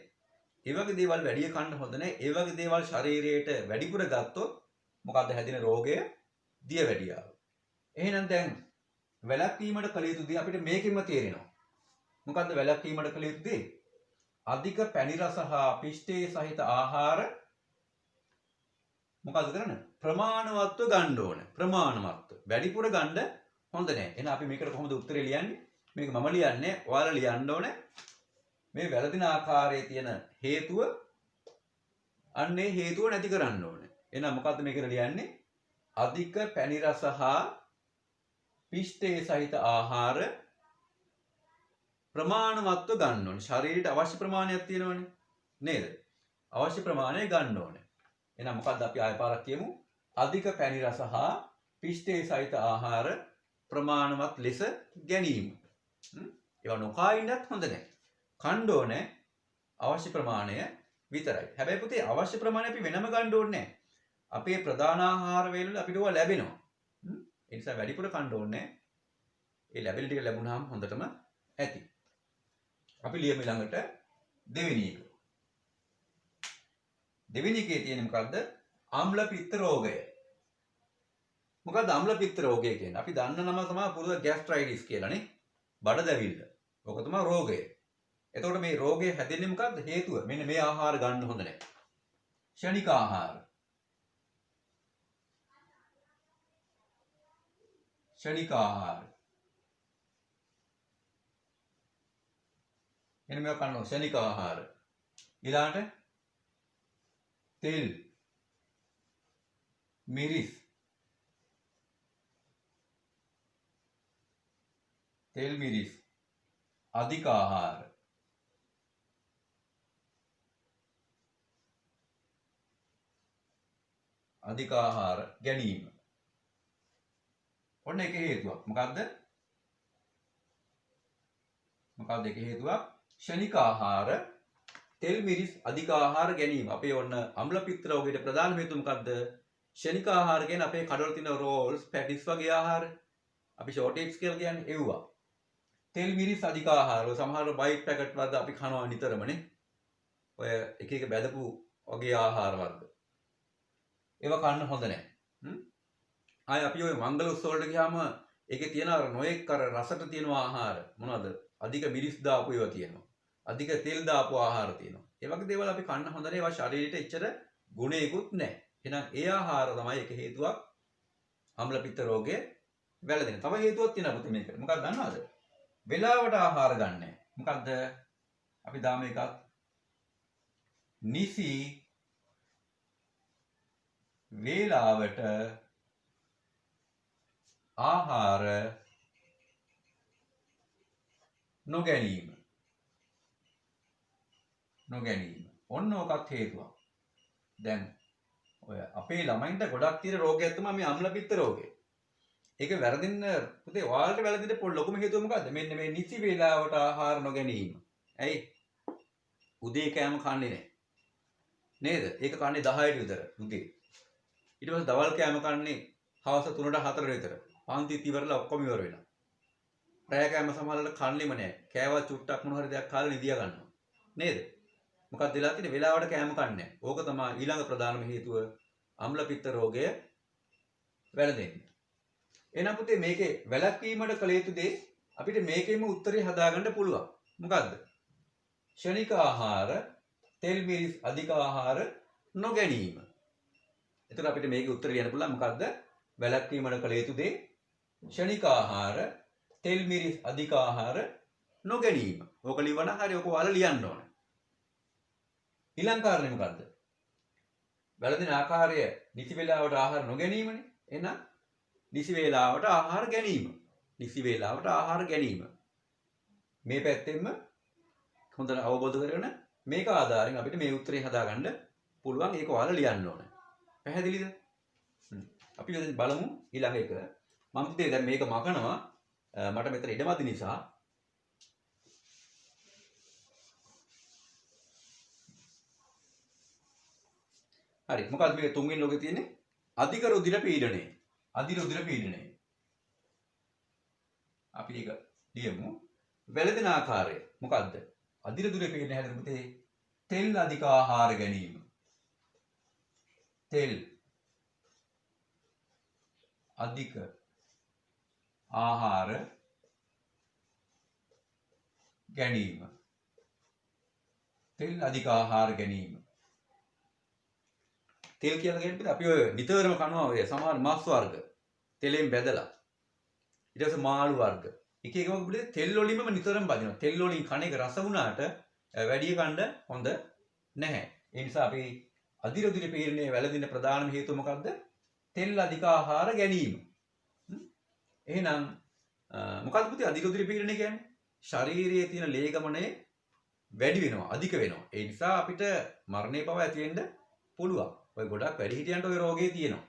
ඒ වගේ දේවල් වැඩි කන්න හොඳ නැහැ. ඒ වගේ දේවල් ශරීරයට වැඩිපුර ගත්තොත් මොකද්ද හැදෙන රෝගය? දියවැඩියාව. එහෙනම් දැන් වැළැක්වීමට කළ යුතු දේ අපිට මේකෙන්ම තේරෙනවා. මොකද්ද වැළැක්වීමට කළ යුතු දේ? අධික පැණි රස හා පිෂ්ඨේ සහිත ආහාර මොකද්ද කරන්නේ? ප්‍රමාණවත්ව ගන්න ඕන. ප්‍රමාණවත්ව. වැඩිපුර ගන්න හොඳ නැහැ. එහෙනම් අපි මේකට කොහොමද උත්තරේ ලියන්නේ? මේක මම ලියන්නේ. ඔයාලා ලියන්න ඕනේ. මේ වැළඳින ආකාරයේ තියෙන හේතුව අන්නේ හේතුව නැති කරන්න ඕනේ. එහෙනම් මොකද්ද මේකට ලියන්නේ? අධික පැණි රස හා පිෂ්ඨේ සහිත ආහාර ප්‍රමාණවත්ව ගන්න ඕනේ. ශරීරයට අවශ්‍ය ප්‍රමාණයක් තියෙනවනේ. නේද? අවශ්‍ය ප්‍රමාණය ගන්න ඕනේ. එහෙනම් මොකද්ද අපි ආයෙ පාරක් කියමු? අධික පැණි රස හා පිෂ්ඨේ සහිත ආහාර ප්‍රමාණවත් ලෙස ගැනීම. ඒවා නොකා ඉන්නත් හොඳ නැහැ. කන්න ඕනේ අවශ්‍ය ප්‍රමාණය විතරයි. හැබැයි පුතේ අවශ්‍ය ප්‍රමාණය අපි වෙනම ගන්න ඕනේ නැහැ. අපේ ප්‍රධාන ආහාර වේලවල අපිට ඒවා ලැබෙනවා. ඒ නිසා වැඩිපුර කන්න ඕනේ. ඒ ලැබෙන ටික ලැබුණාම හොඳටම ඇති. අපි ලියමු ළඟට දෙවෙනි එක. දෙවෙනි එකේ තියෙන මොකද්ද? ආම්ල පිත්ත රෝගය. මොකද අම්ල පිත්ත රෝගය කියන්නේ. අපි දන්න නම තමයි පුරුදු ગેස්ට්‍රයිටිස් කියලානේ. බඩ දැවිල්ල. ඕක තමයි රෝගය. එතකොට මේ රෝගේ හැදෙන්නේ මොකද්ද? හේතුව. මෙන්න මේ ආහාර ගන්න හොඳ නැහැ. ක්ෂණික ආහාර. ක්ෂණික ආහාර. මෙන්න මේක කනවා ක්ෂණික ආහාර. ඊළාට තෙල්, මිරිස්, තෙල් මිරිස්, අධික ආහාර. අධික ආහාර ගැනීම. ඔන්න එක හේතුවක්. මොකද්ද? මොකක්ද එක හේතුවක්? ක්ෂණික ආහාර, තෙල් මිරිස් අධික ආහාර ගැනීම. අපේ ඔන්න අම්ල පිත්ත රෝගයට ප්‍රධාන හේතුව මොකද්ද? ක්ෂණික ආහාර කියන්නේ අපේ කඩවල තියෙන රෝල්ස්, පැටිස් වගේ ආහාර. අපි ෂෝට් කියලා කියන්නේ ඒවා. තෙල් මිරිස් අධික ආහාර. සමහර බයිට් පැකට් වර්ග අපි කනවා නිතරමනේ. ඔය එක එක බැදපු වගේ ආහාර වර්ග. ඒවා කන්න හොඳ නැහැ. ආය අපි ඔය මංගල උත්සව වලට ගියාම ඒකේ තියෙන අර නොයෙක් අර රසට තියෙන ආහාර මොනවද? අධික මිරිස් දාපු ඒවා තියෙනවා. අධික තෙල් දාපු ආහාර තියෙනවා. ඒ වගේ දේවල් අපි කන්න හොඳ නැහැ. ඒවා ශරීරයට එච්චර ගුණයකුත් නැහැ. එහෙනම් ඒ ආහාර තමයි එක හේතුවක් අම්ල පිත්ත රෝගයේ වැළඳෙන. තව හේතුවක් තියෙනවා පුතේ මේකට. මොකක්ද දන්නවද? වෙලාවට ආහාර ගන්න නැහැ. මොකද්ද? අපි දාම එකක් නිසි වේලාවට ආහාර නොගැනීම. ඔන්න ඕකත් හේතුවක්. දැන් ඔය අපේ ළමයින්ට ගොඩක් තියෙන රෝගයක් තමයි මේ අම්ල පිත්ත රෝගය. ඒක වැරදින්න පුතේ ඔයාලට වැරදින්න පොඩි ලොකුම හේතුව මොකද්ද? මෙන්න මේ නිසි වේලාවට ආහාර නොගැනීම. ඇයි? උදේ කෑම කන්නේ නැහැ. නේද? ඒක කන්නේ 10ට විතර උදේ. ඊට පස්සේ දවල් කෑම කන්නේ හවස 3ට 4ට විතර. පන්තිත් ඉවරලා ඔක්කොම ඉවර වෙනවා. රෑ කෑම සමහරවිට කන්නේම නැහැ. කෑවත් චුට්ටක් මොන හරි දෙයක් කාලා නිදියා ගන්නවා. නේද? මොකක්ද වෙලා තියෙන්නේ? වෙලාවට කෑම කන්නේ නැහැ. ඕක තමයි ඊළඟ ප්‍රධානම හේතුව අම්ල පිත්ත රෝගය වැළඳෙන්නේ. එහෙනම් පුතේ මේකේ වැළැක්වීමට කළ යුතු දේ අපිට මේකෙම උත්තරේ හදාගන්න පුළුවන්. මොකද්ද? ක්ෂණික ආහාර, තෙල් මිරිස් අධික ආහාර නොගැනීම. එතකොට අපිට මේකේ උත්තර ලියන්න පුළුවන් මොකද්ද? වැළැක්වීමට කළ යුතු දේ ක්ෂණික ආහාර, තෙල් මිරිස් අධික ආහාර නොගැනීම. ඕක ලියවන හරිය ඕක ඔයාලා ලියන්න ඕන. ඊළඟ කාරණේ මොකද්ද? වැළඳින ආකාරය නිසි වේලාවට ආහාර නොගැනීමනේ. එහෙනම් නිසි වේලාවට ආහාර ගැනීම. නිසි වේලාවට ආහාර ගැනීම. මේ පැත්තෙන්ම හොඳට අවබෝධ කරගෙන මේක ආධාරයෙන් අපිට මේ උත්තරේ හදාගන්න පුළුවන්. ඒක ඔයාලා ලියන්න ඕන. පැහැදිලිද? අපි දැන් බලමු ඊළඟ එක. මම හිතේ දැන් මේක මකනවා. මට මෙතන ඉඩමදි නිසා හරි මොකක්ද මේ තුන්වෙනි ලෝකේ තියෙන්නේ? අධික රුධිර පීඩනය. අධි රුධිර පීඩනය. අපි ඒක ලියමු. වැළඳෙන ආකාරය මොකද්ද? අධි රුධිර පීඩනය හැදෙන පුතේ තෙල් අධික ආහාර ගැනීම. තෙල් අධික ආහාර ගැනීම. තෙල් අධික ආහාර ගැනීම. තෙල් කියලා කියන්නේ අපි ඔය නිතරම කනවා ඔය සමහර මස් වර්ග තෙලෙන් බැදලා ඊට පස්සේ මාළු වර්ග එක එකම පිළිදේ තෙල් වලින්ම නිතරම බදිනවා. තෙල් වලින් කණ එක රස වුණාට වැඩි කන්න හොඳ නැහැ. ඒ නිසා අපි අධි රුධිර පීඩනයේ වැළඳින ප්‍රධානම හේතුව මොකද්ද? තෙල් අධික ආහාර ගැනීම. එහෙනම් මොකද්ද පුතේ අධි රුධිර පීඩනය කියන්නේ? ශරීරයේ තියෙන ලේ ගමනේ වැඩි වෙනවා, අධික වෙනවා. ඒ නිසා අපිට මරණය පවා ඇති වෙන්න පුළුවන්. ඔය ගොඩක් වැඩිහිටියන්ට ඔය රෝගේ තියෙනවා.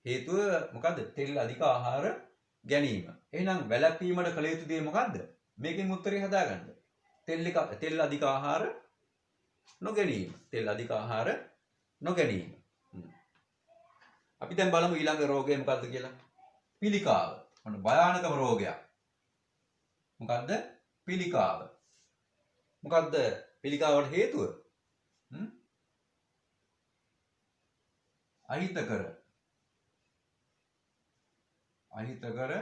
හේතුව මොකද්ද? තෙල් අධික ආහාර ගැනීම. එහෙනම් වැළැක්වීමට කළ යුතු දේ මොකද්ද? මේකෙන් උත්තරේ හදාගන්න. තෙල් අධික ආහාර නොගැනීම. තෙල් අධික ආහාර නොගැනීම. අපි දැන් බලමු ඊළඟ රෝගය මොකද්ද කියලා. පිළිකාව. මොන භයානකම රෝගයක්. මොකද්ද? පිළිකාව. මොකද්ද පිළිකාවට හේතුව? අහිතකර අහිතකර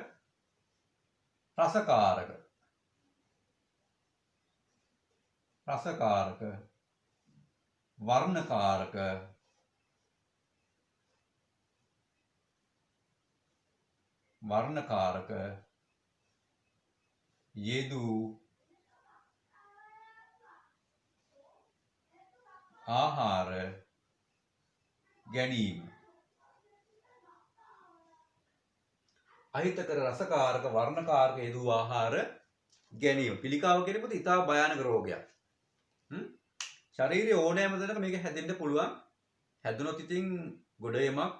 රසකාරක රසකාරක වර්ණකාරක වර්ණකාරක යෙදූ ආහාර ගැනීම අහිතකර රසකාරක වර්ණකාරක යෙදූ ආහාර ගැනීම පිළිකාව කියන පොත ඉතා භයානක රෝගයක්. ශරීරයේ ඕනෑම තැනක මේක හැදෙන්න පුළුවන්. හැදුනොත් ඉතින් ගොඩ යමක්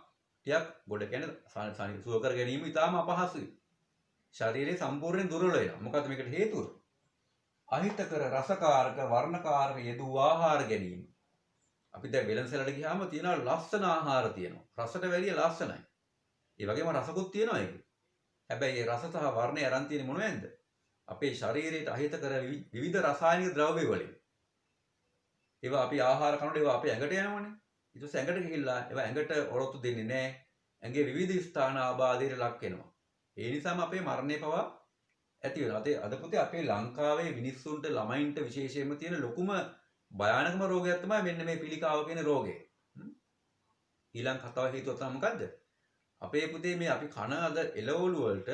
ටිකක් ගොඩ කියන්නේ සුව කර ගැනීම ඉතාම අපහසුයි. ශරීරය සම්පූර්ණයෙන් දුර්වල වෙනවා. මොකද මේකට හේතුව? අහිතකර රසකාරක වර්ණකාරක යෙදූ ආහාර ගැනීම. අපි දැන් වෙළඳසැලට ගියාම තියෙනවා ලස්සන ආහාර තියෙනවා. රසට වැඩිය ලස්සනයි. ඒ වගේම රසකුත් තියෙනවා ඒක. හැබැයි ඒ රස සහ වර්ණය අරන් තියෙන්නේ මොනවද? අපේ ශරීරයට අහිතකර විවිධ රසායනික ද්‍රව්‍ය වලින්. ඒවා අපි ආහාර කරනකොට ඒවා අපේ ඇඟට යනවනේ. ඊට පස්සේ ඇඟට ගිහිල්ලා ඒවා ඇඟට ඔරොත්තු දෙන්නේ නැහැ. ඇඟේ විවිධ ස්ථාන ආබාධයට ලක් වෙනවා. ඒ නිසාම අපේ මරණය පවා ඇති වෙනවා. අද පුතේ අපේ ලංකාවේ මිනිස්සුන්ට ළමයින්ට විශේෂයෙන්ම තියෙන ලොකුම භයානකම රෝගයක් තමයි මෙන්න මේ පිළිකාව කියන රෝගය. ඊළඟ කතාව හේතුව තමයි මොකද්ද? අපේ පුතේ මේ අපි කන අද එළවලු වලට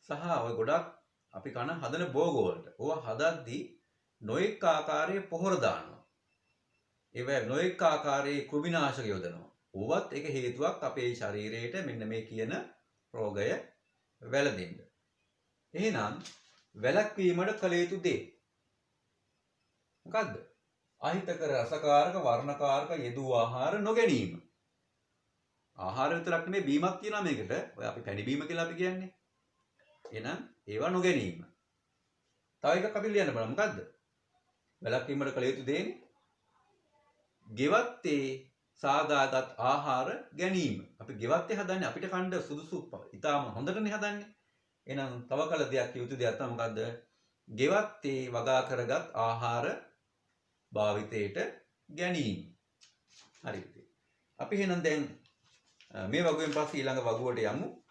සහ ඔය ගොඩක් අපි කන හදන භෝග වලට ඕවා හදද්දී නොඑක් ආකාරයේ පොහොර දානවා. ඒවා නොඑක් ආකාරයේ කෘමිනාශක යොදනවා. ඕවත් එක හේතුවක් අපේ ශරීරයට මෙන්න මේ කියන රෝගය වැළඳෙන්න. එහෙනම් වැළැක්වීමට කළ යුතු දේ මොකද්ද? අහිතකර රසකාරක වර්ණකාරක යෙදූ ආහාර නොගැනීම. ආහාර විතරක් නෙමෙයි බීමක් තියෙනවා මේකට. ඔය අපි පැණි බීම කියලා අපි කියන්නේ. එහෙනම් ඒවා නොගැනීම. තව එකක් අපි ලියන්න බලමු. මොකද්ද? වැළැක්වීමට කළ යුතු දේ ගෙවත්තේ සාදාගත් ආහාර ගැනීම. අපි ගෙවත්තේ හදන්නේ අපිට කන්න සුදුසු ඉතාලම හොඳටනේ හදන්නේ. එහෙනම් තව කළ දෙයක් යුතු දෙයක් තමයි මොකද්ද? ගෙවත්තේ වගා කරගත් ආහාර භාවිතයට ගැනීම. හරිද? අපි එහෙනම් දැන් මේ වගුවෙන් පස්සේ ඊළඟ වගුවට යමු.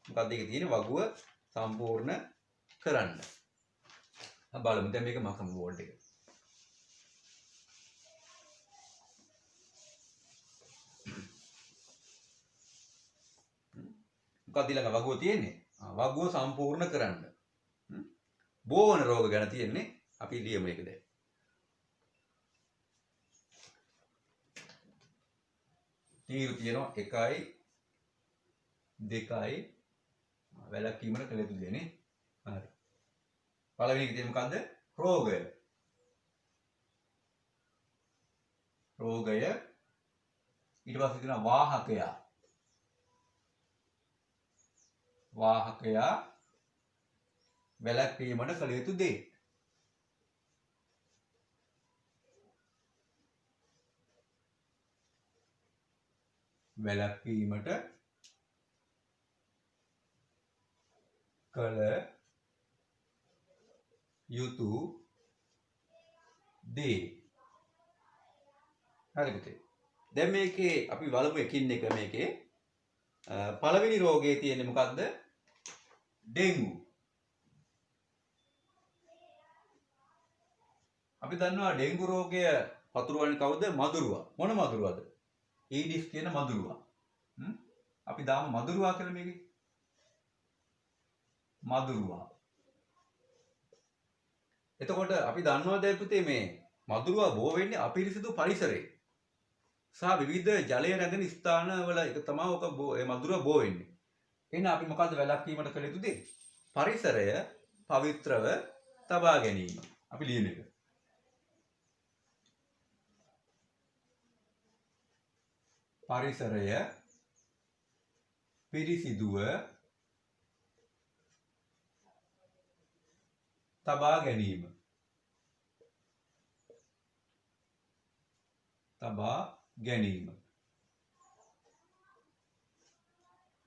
මොකක්ද ඒකේ තියෙන වගුව සම්පූර්ණ කරන්න. බලමු දැන් මේක මකමු බෝඩ් එක. මොකක්ද ඊළඟ වගුව තියෙන්නේ? වගුව සම්පූර්ණ කරන්න. බෝවන රෝග ගැන තියෙන්නේ. අපි ලියමු ඒක දැන්. තීරු තියෙනවා 1යි 2යි වැළැක්වීමට කළ යුතු දේ නේ. හරි. පළවෙනි එක තියෙන්නේ මොකද්ද? රෝගය. රෝගය ඊට පස්සේ තියෙනවා වාහකයා. වාහකයා වැළැක්වීමට කළ යුතු දේ. වැළැක්වීමට කළ යුතු දේ. හරි පුතේ. දැන් මේකේ අපි බලමු එකින් එක මේකේ පළවෙනි රෝගයේ තියෙන්නේ මොකද්ද? ඩෙන්ගු. අපි දන්නවා ඩෙන්ගු රෝගය පතුරවන්නේ කවුද? මදුරුවා. මොන මදුරුවද? ඊඩිස් කියන මදුරුවා. අපි දාමු මදුරුවා කියලා මේකේ. මදුරුවා. එතකොට අපි දන්නවා දැන් පුතේ මේ මදුරුවා බෝ වෙන්නේ අපිරිසිදු පරිසරයේ. සහ විවිධ ජලය රැඳෙන ස්ථානවල එක තමයි ඔක මේ මදුරුවා බෝ වෙන්නේ. එහෙනම් අපි මොකද්ද වැළැක්වීමට කළ යුතු දේ? පරිසරය පවිත්‍රව තබා ගැනීම. අපි ලියන එක. පරිසරය පිරිසිදුව තබා ගැනීම. තබා ගැනීම.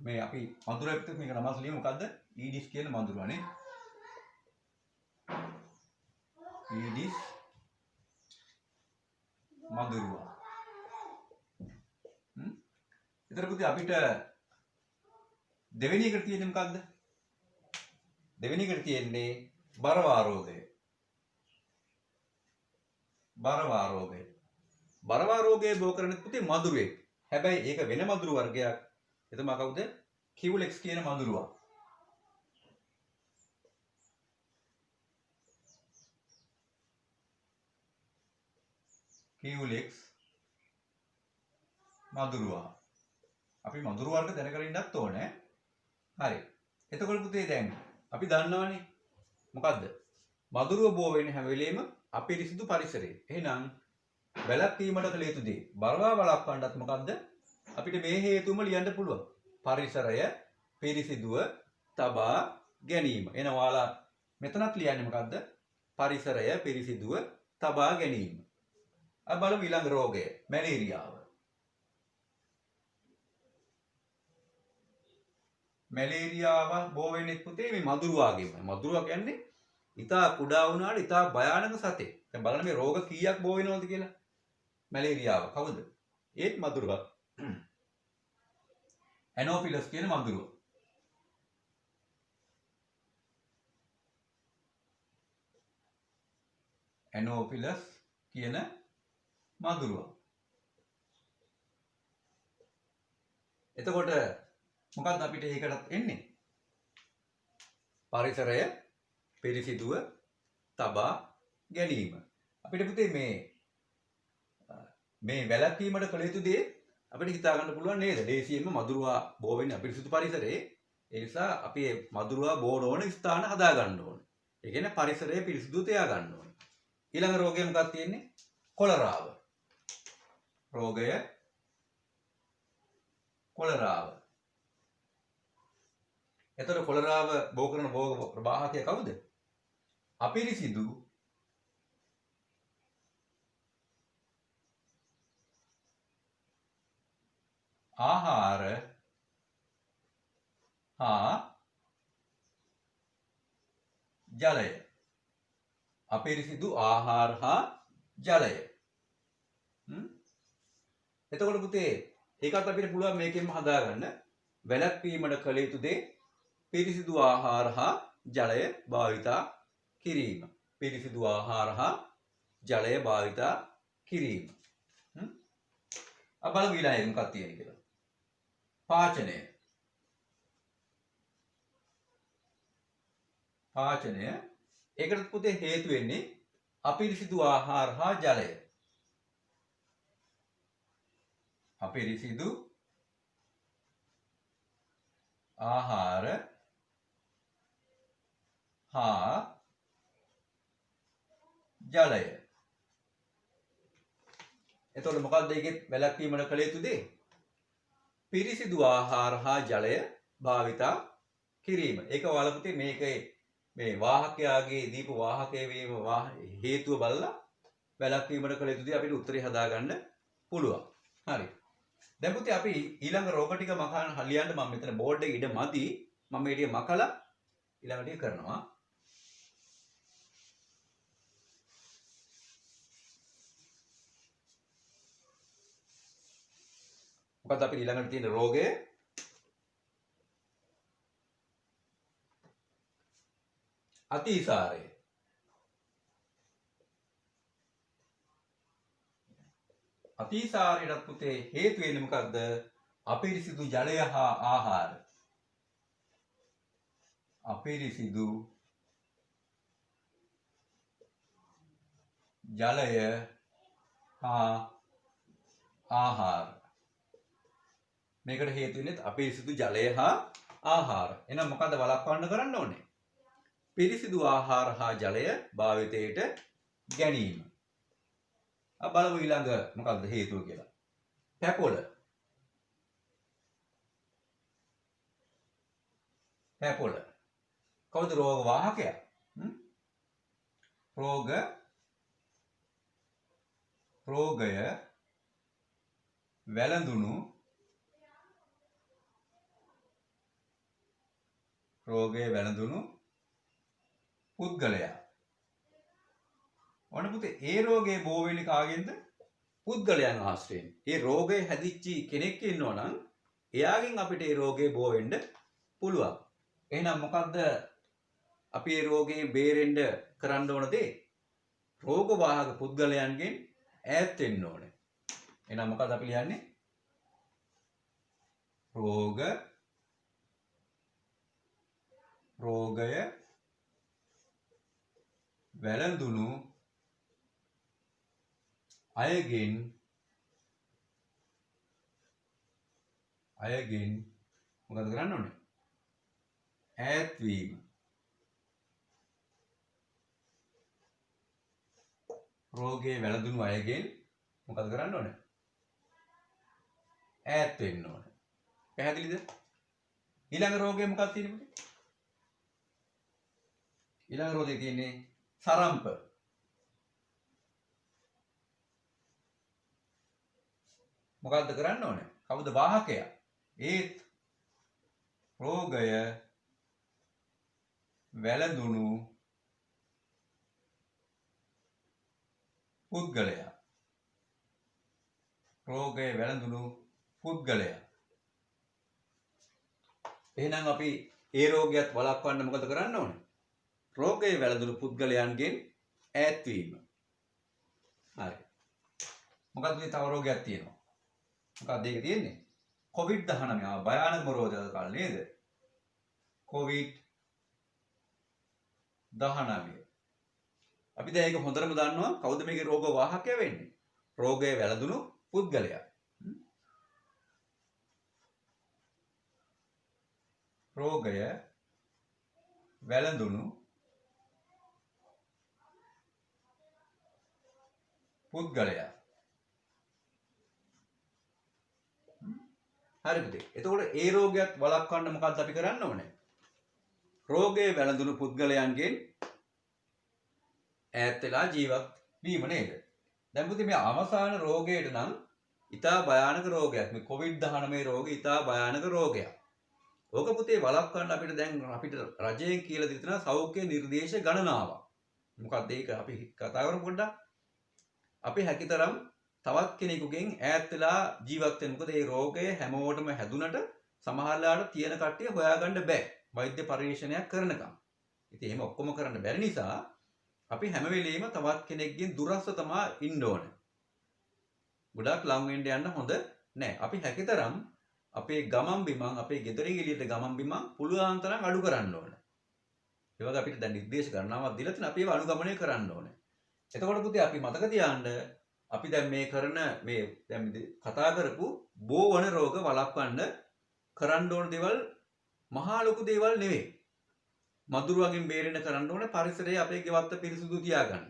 මේ අපි මధుරය පිටු මේක නමස් ලියමු මොකද්ද? ඊඩිස් කියන මధుරවනේ. ඊඩිස් මధుරවා. ඊතර පුතේ අපිට දෙවෙනි එකට තියෙන්නේ මොකද්ද? දෙවෙනි එකට තියෙන්නේ බරවා රෝගය. බරවා රෝගය. බරවා රෝගය බෝ කරන්නේ පුතේ මදුරුවෙක්. හැබැයි ඒක වෙන මදුරු වර්ගයක්. එතම කවුද? කිව්ලෙක්ස් කියන මදුරුවා. කිව්ලෙක්ස් මදුරුවා. අපි මදුරු වර්ග දැනගෙන ඉන්නත් ඕනේ. හරි. එතකොට පුතේ දැන් අපි දන්නවනේ මොකද්ද? මදුරුව බෝ වෙන්නේ හැම වෙලෙම අපිරිසිදු පරිසරයේ. එහෙනම් වැළැක්වීමට කළ යුතු දේ බරවා වළක්වන්නත් මොකද්ද? අපිට මේ හේතුම ලියන්න පුළුවන්. පරිසරය පිරිසිදුව තබා ගැනීම. එන ඔයාලා මෙතනත් ලියන්නේ මොකද්ද? පරිසරය පිරිසිදුව තබා ගැනීම. අද බලමු ඊළඟ රෝගය මැලේරියාව. මැලේරියාව බෝ වෙන්නේ පුතේ මේ මදුරුවාගෙම. මදුරුවා කියන්නේ ඉතා කුඩා වුණාට ඉතා භයානක සතෙක්. දැන් බලන්න මේ රෝග කීයක් බෝ වෙනවද කියලා. මැලේරියාව කවුද? ඒත් මදුරුවා. ඇනෝෆිලස් කියන මදුරුවා. ඇනෝෆිලස් කියන මදුරුවා. එතකොට මොකක්ද අපිට ඒකටත් එන්නේ? පරිසරය පිරිසිදුව තබා ගැනීම. අපිට පුතේ මේ වැළැක්වීමට කළ යුතු දේ අපිට හිතා ගන්න පුළුවන් නේද? දේශීයම මදුරුවා බෝ වෙන්නේ අපිරිසිදු පරිසරයේ. ඒ නිසා අපි මේ මදුරුවා බෝ නොවන ස්ථාන හදා ගන්න ඕනේ. ඒ කියන්නේ පරිසරය පිරිසිදු තියා ගන්න ඕනේ. ඊළඟ රෝගය මොකක්ද තියෙන්නේ? කොලරාව. රෝගය කොලරාව. එතකොට කොලරාව බෝ කරන රෝග ප්‍රවාහකය කවුද? අපිරිසිදු ආහාර හා ජලය. අපිරිසිදු ආහාර හා ජලය. එතකොට පුතේ ඒකත් අපිට පුළුවන් මේකෙන්ම හදාගන්න. වැළැක්වීමට කළ යුතු දේ පිරිසිදු ආහාර හා ජලය භාවිතා කිරීම. පිරිසිදු ආහාර හා ජලය භාවිතා කිරීම. අප බලමු ඊළඟ එක මොකක්ද තියෙන්නේ කියලා. පාචනය. පාචනය. ඒකට පුතේ හේතු වෙන්නේ අපිරිසිදු ආහාර හා ජලය. අපිරිසිදු ආහාර හා ජලය. එතකොට මොකක්ද ඒකේ වැළැක්වීමට කළ යුතු දේ? පිරිසිදු ආහාර හා ජලය භාවිතා කිරීම. ඒක ඔයාලා පුතේ මේකේ මේ වාහකයාගේ දීපු වාහකයේ වීම හේතුව බලලා වැළැක්වීමට කළ යුතු දේ අපිට උත්තරේ හදාගන්න පුළුවන්. හරි. දැන් පුතේ අපි ඊළඟ රෝග ටික මකන හලියන්න මම මෙතන බෝඩ් එකේ ඉඩ මදි. මම මේ ටික මකලා ඊළඟ ටික කරනවා. මොකද අපි ඊළඟට තියෙන රෝගය? අතිසාරය. අතිසාරයට පුතේ හේතු වෙන්නේ මොකද්ද? අපිරිසිදු ජලය හා ආහාර. අපිරිසිදු ජලය හා ආහාර. මේකට හේතු වෙන්නේ අපිරිසිදු ජලය හා ආහාර. එහෙනම් මොකද වළක්වන්න කරන්න ඕනේ? පිරිසිදු ආහාර හා ජලය භාවිතයට ගැනීම. අප බලමු ඊළඟ මොකක්ද හේතුව කියලා. පැපොල. පැපොල. කවුද රෝග වාහකයා? රෝගය වැළඳුණු පුද්ගලයා. ඔන්න පුතේ ඒ රෝගේ බෝ වෙන්නේ කාගෙන්ද? පුද්ගලයන් ආශ්‍රයෙන්. ඒ රෝගේ හැදිච්ච කෙනෙක් ඉන්නවා නම් එයාගෙන් අපිට ඒ රෝගේ බෝ වෙන්න පුළුවන්. එහෙනම් මොකද්ද අපි මේ රෝගයෙන් බේරෙන්න කරන්න ඕන දේ? රෝග වාහක පුද්ගලයන්ගෙන් ඈත් වෙන්න ඕනේ. එහෙනම් මොකද අපි ලියන්නේ? රෝගය වැළඳුණු අයගෙන් මොකද කරන්න ඕනේ? ඈත් වීම. රෝගයේ වැළඳුණු අයගෙන් මොකද කරන්න ඕනේ? ඈත් වෙන්න ඕනේ. පැහැදිලිද? ඊළඟ රෝගය මොකක්ද තියෙන්නේ? ඊළඟ රෝගය තියෙන්නේ සරම්ප. මොකද්ද කරන්න ඕනේ? කවුද වාහකයා? ඒත් රෝගය වැළඳුණු පුද්ගලයා. රෝගය වැළඳුණු පුද්ගලයා. එහෙනම් අපි ඒ රෝගයත් වළක්වන්න මොකද කරන්න ඕනේ? රෝගය වැළඳුණු පුද්ගලයන්ගෙන් ඈත් වීම. හරි. මොකක්ද මේ තව රෝගයක් තියෙනවා? මොකක්ද ඒක තියෙන්නේ? COVID-19 භයානකම රෝගයක් කාල නේද? COVID-19. අපි දැන් ඒක හොඳටම දන්නවා කවුද මේකේ රෝග වාහකයා වෙන්නේ? රෝගය වැළඳුණු පුද්ගලයා. රෝගය වැළඳුණු පුද්ගලයා. හරිද? එතකොට ඒ රෝගයත් වළක්වන්න මොකක්ද අපි කරන්න ඕනේ? රෝගය වැළඳුණු පුද්ගලයන්ගෙන් ඈත් වෙලා ජීවත් වීම නේද? දැන් පුතේ මේ අවසාන රෝගයට නම් ඉතා භයානක රෝගයක්. මේ COVID-19 රෝගය ඉතා භයානක රෝගයක්. ඕක පුතේ වළක්වන්න අපිට දැන් අපිට රජයෙන් කියලා දෙන සෞඛ්‍ය නිර්දේශ ගණනාවක්. මොකක්ද ඒක අපි කතා කරමු පොඩ්ඩක්. අපි හැකිතරම් තවත් කෙනෙකුගෙන් ඈත් වෙලා ජීවත් වෙන්න. මොකද මේ රෝගය හැමෝටම හැදුනට සමහරලාට තියෙන කට්ටිය හොයාගන්න බෑ. වෛද්‍ය පරීක්ෂණයක් කරනකම්. ඉතින් එහෙම ඔක්කොම කරන්න බැරි නිසා අපි හැම වෙලෙම තවත් කෙනෙක්ගෙන් දුරස්ව තමයි ඉන්න ඕන. ගොඩක් ලං වෙන්න යන්න හොඳ නෑ. අපි හැකිතරම් අපේ ගමන් බිමන් අපේ ගෙදරින් එළියට ගමන් බිමන් පුළුවන් තරම් අඩු කරන්න ඕන. ඒ වගේ අපිට දැන් නිර්දේශ ගණනාවක් දීලා තියෙනවා. අපි ඒව අනුගමනය කරන්න ඕන. එතකොට පුතේ අපි මතක තියාගන්න අපි දැන් මේ කරන මේ දැන් කතා කරපු බෝවන රෝග වළක්වන්න කරන්න ඕන දේවල් මහා ලොකු දේවල් නෙවෙයි. මදුරුවගෙන් බේරෙන්න කරන්න ඕනේ පරිසරයේ අපේ ගෙවත්ත පිරිසුදු තියාගන්න.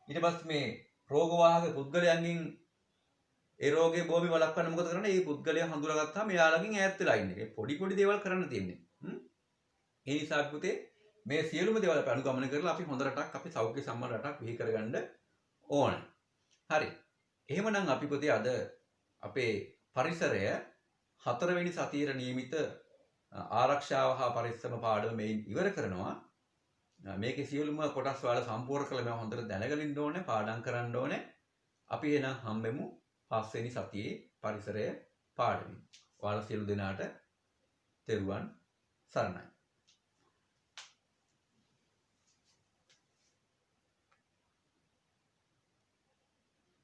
ඊට පස්සේ මේ රෝගවාහක පුද්ගලයන්ගෙන් ඒ රෝගේ බෝවි වළක්වන්න මොකද කරන්නේ? මේ පුද්ගලයා හඳුනාගත්තාම එයාලගෙන් ඈත් වෙලා ඉන්න එක. පොඩි දේවල් කරන්න තියෙන්නේ. ඒ නිසා පුතේ මේ සියලුම දේවල් අපි අනුගමනය කරලා අපි හොඳ රටක් අපි සෞඛ්‍ය සම්පන්න රටක් බිහි කරගන්න ඕන. හරි. එහෙමනම් අපි පුතේ අද අපේ පරිසරය 4 වෙනි සතියේ නියමිත ආරක්ෂාව හා පරිස්සම පාඩම මේ ඉවර කරනවා. මේකේ සියලුම කොටස් වල සම්පූර්ණ කළ මම හොඳට දැනගෙන ඉන්න ඕනේ, පාඩම් කරන්න ඕනේ. අපි එහෙනම් හම්බෙමු 5 වෙනි සතියේ පරිසරය පාඩමින්. ඔයාලා සියලු දෙනාට තෙරුවන් සරණයි.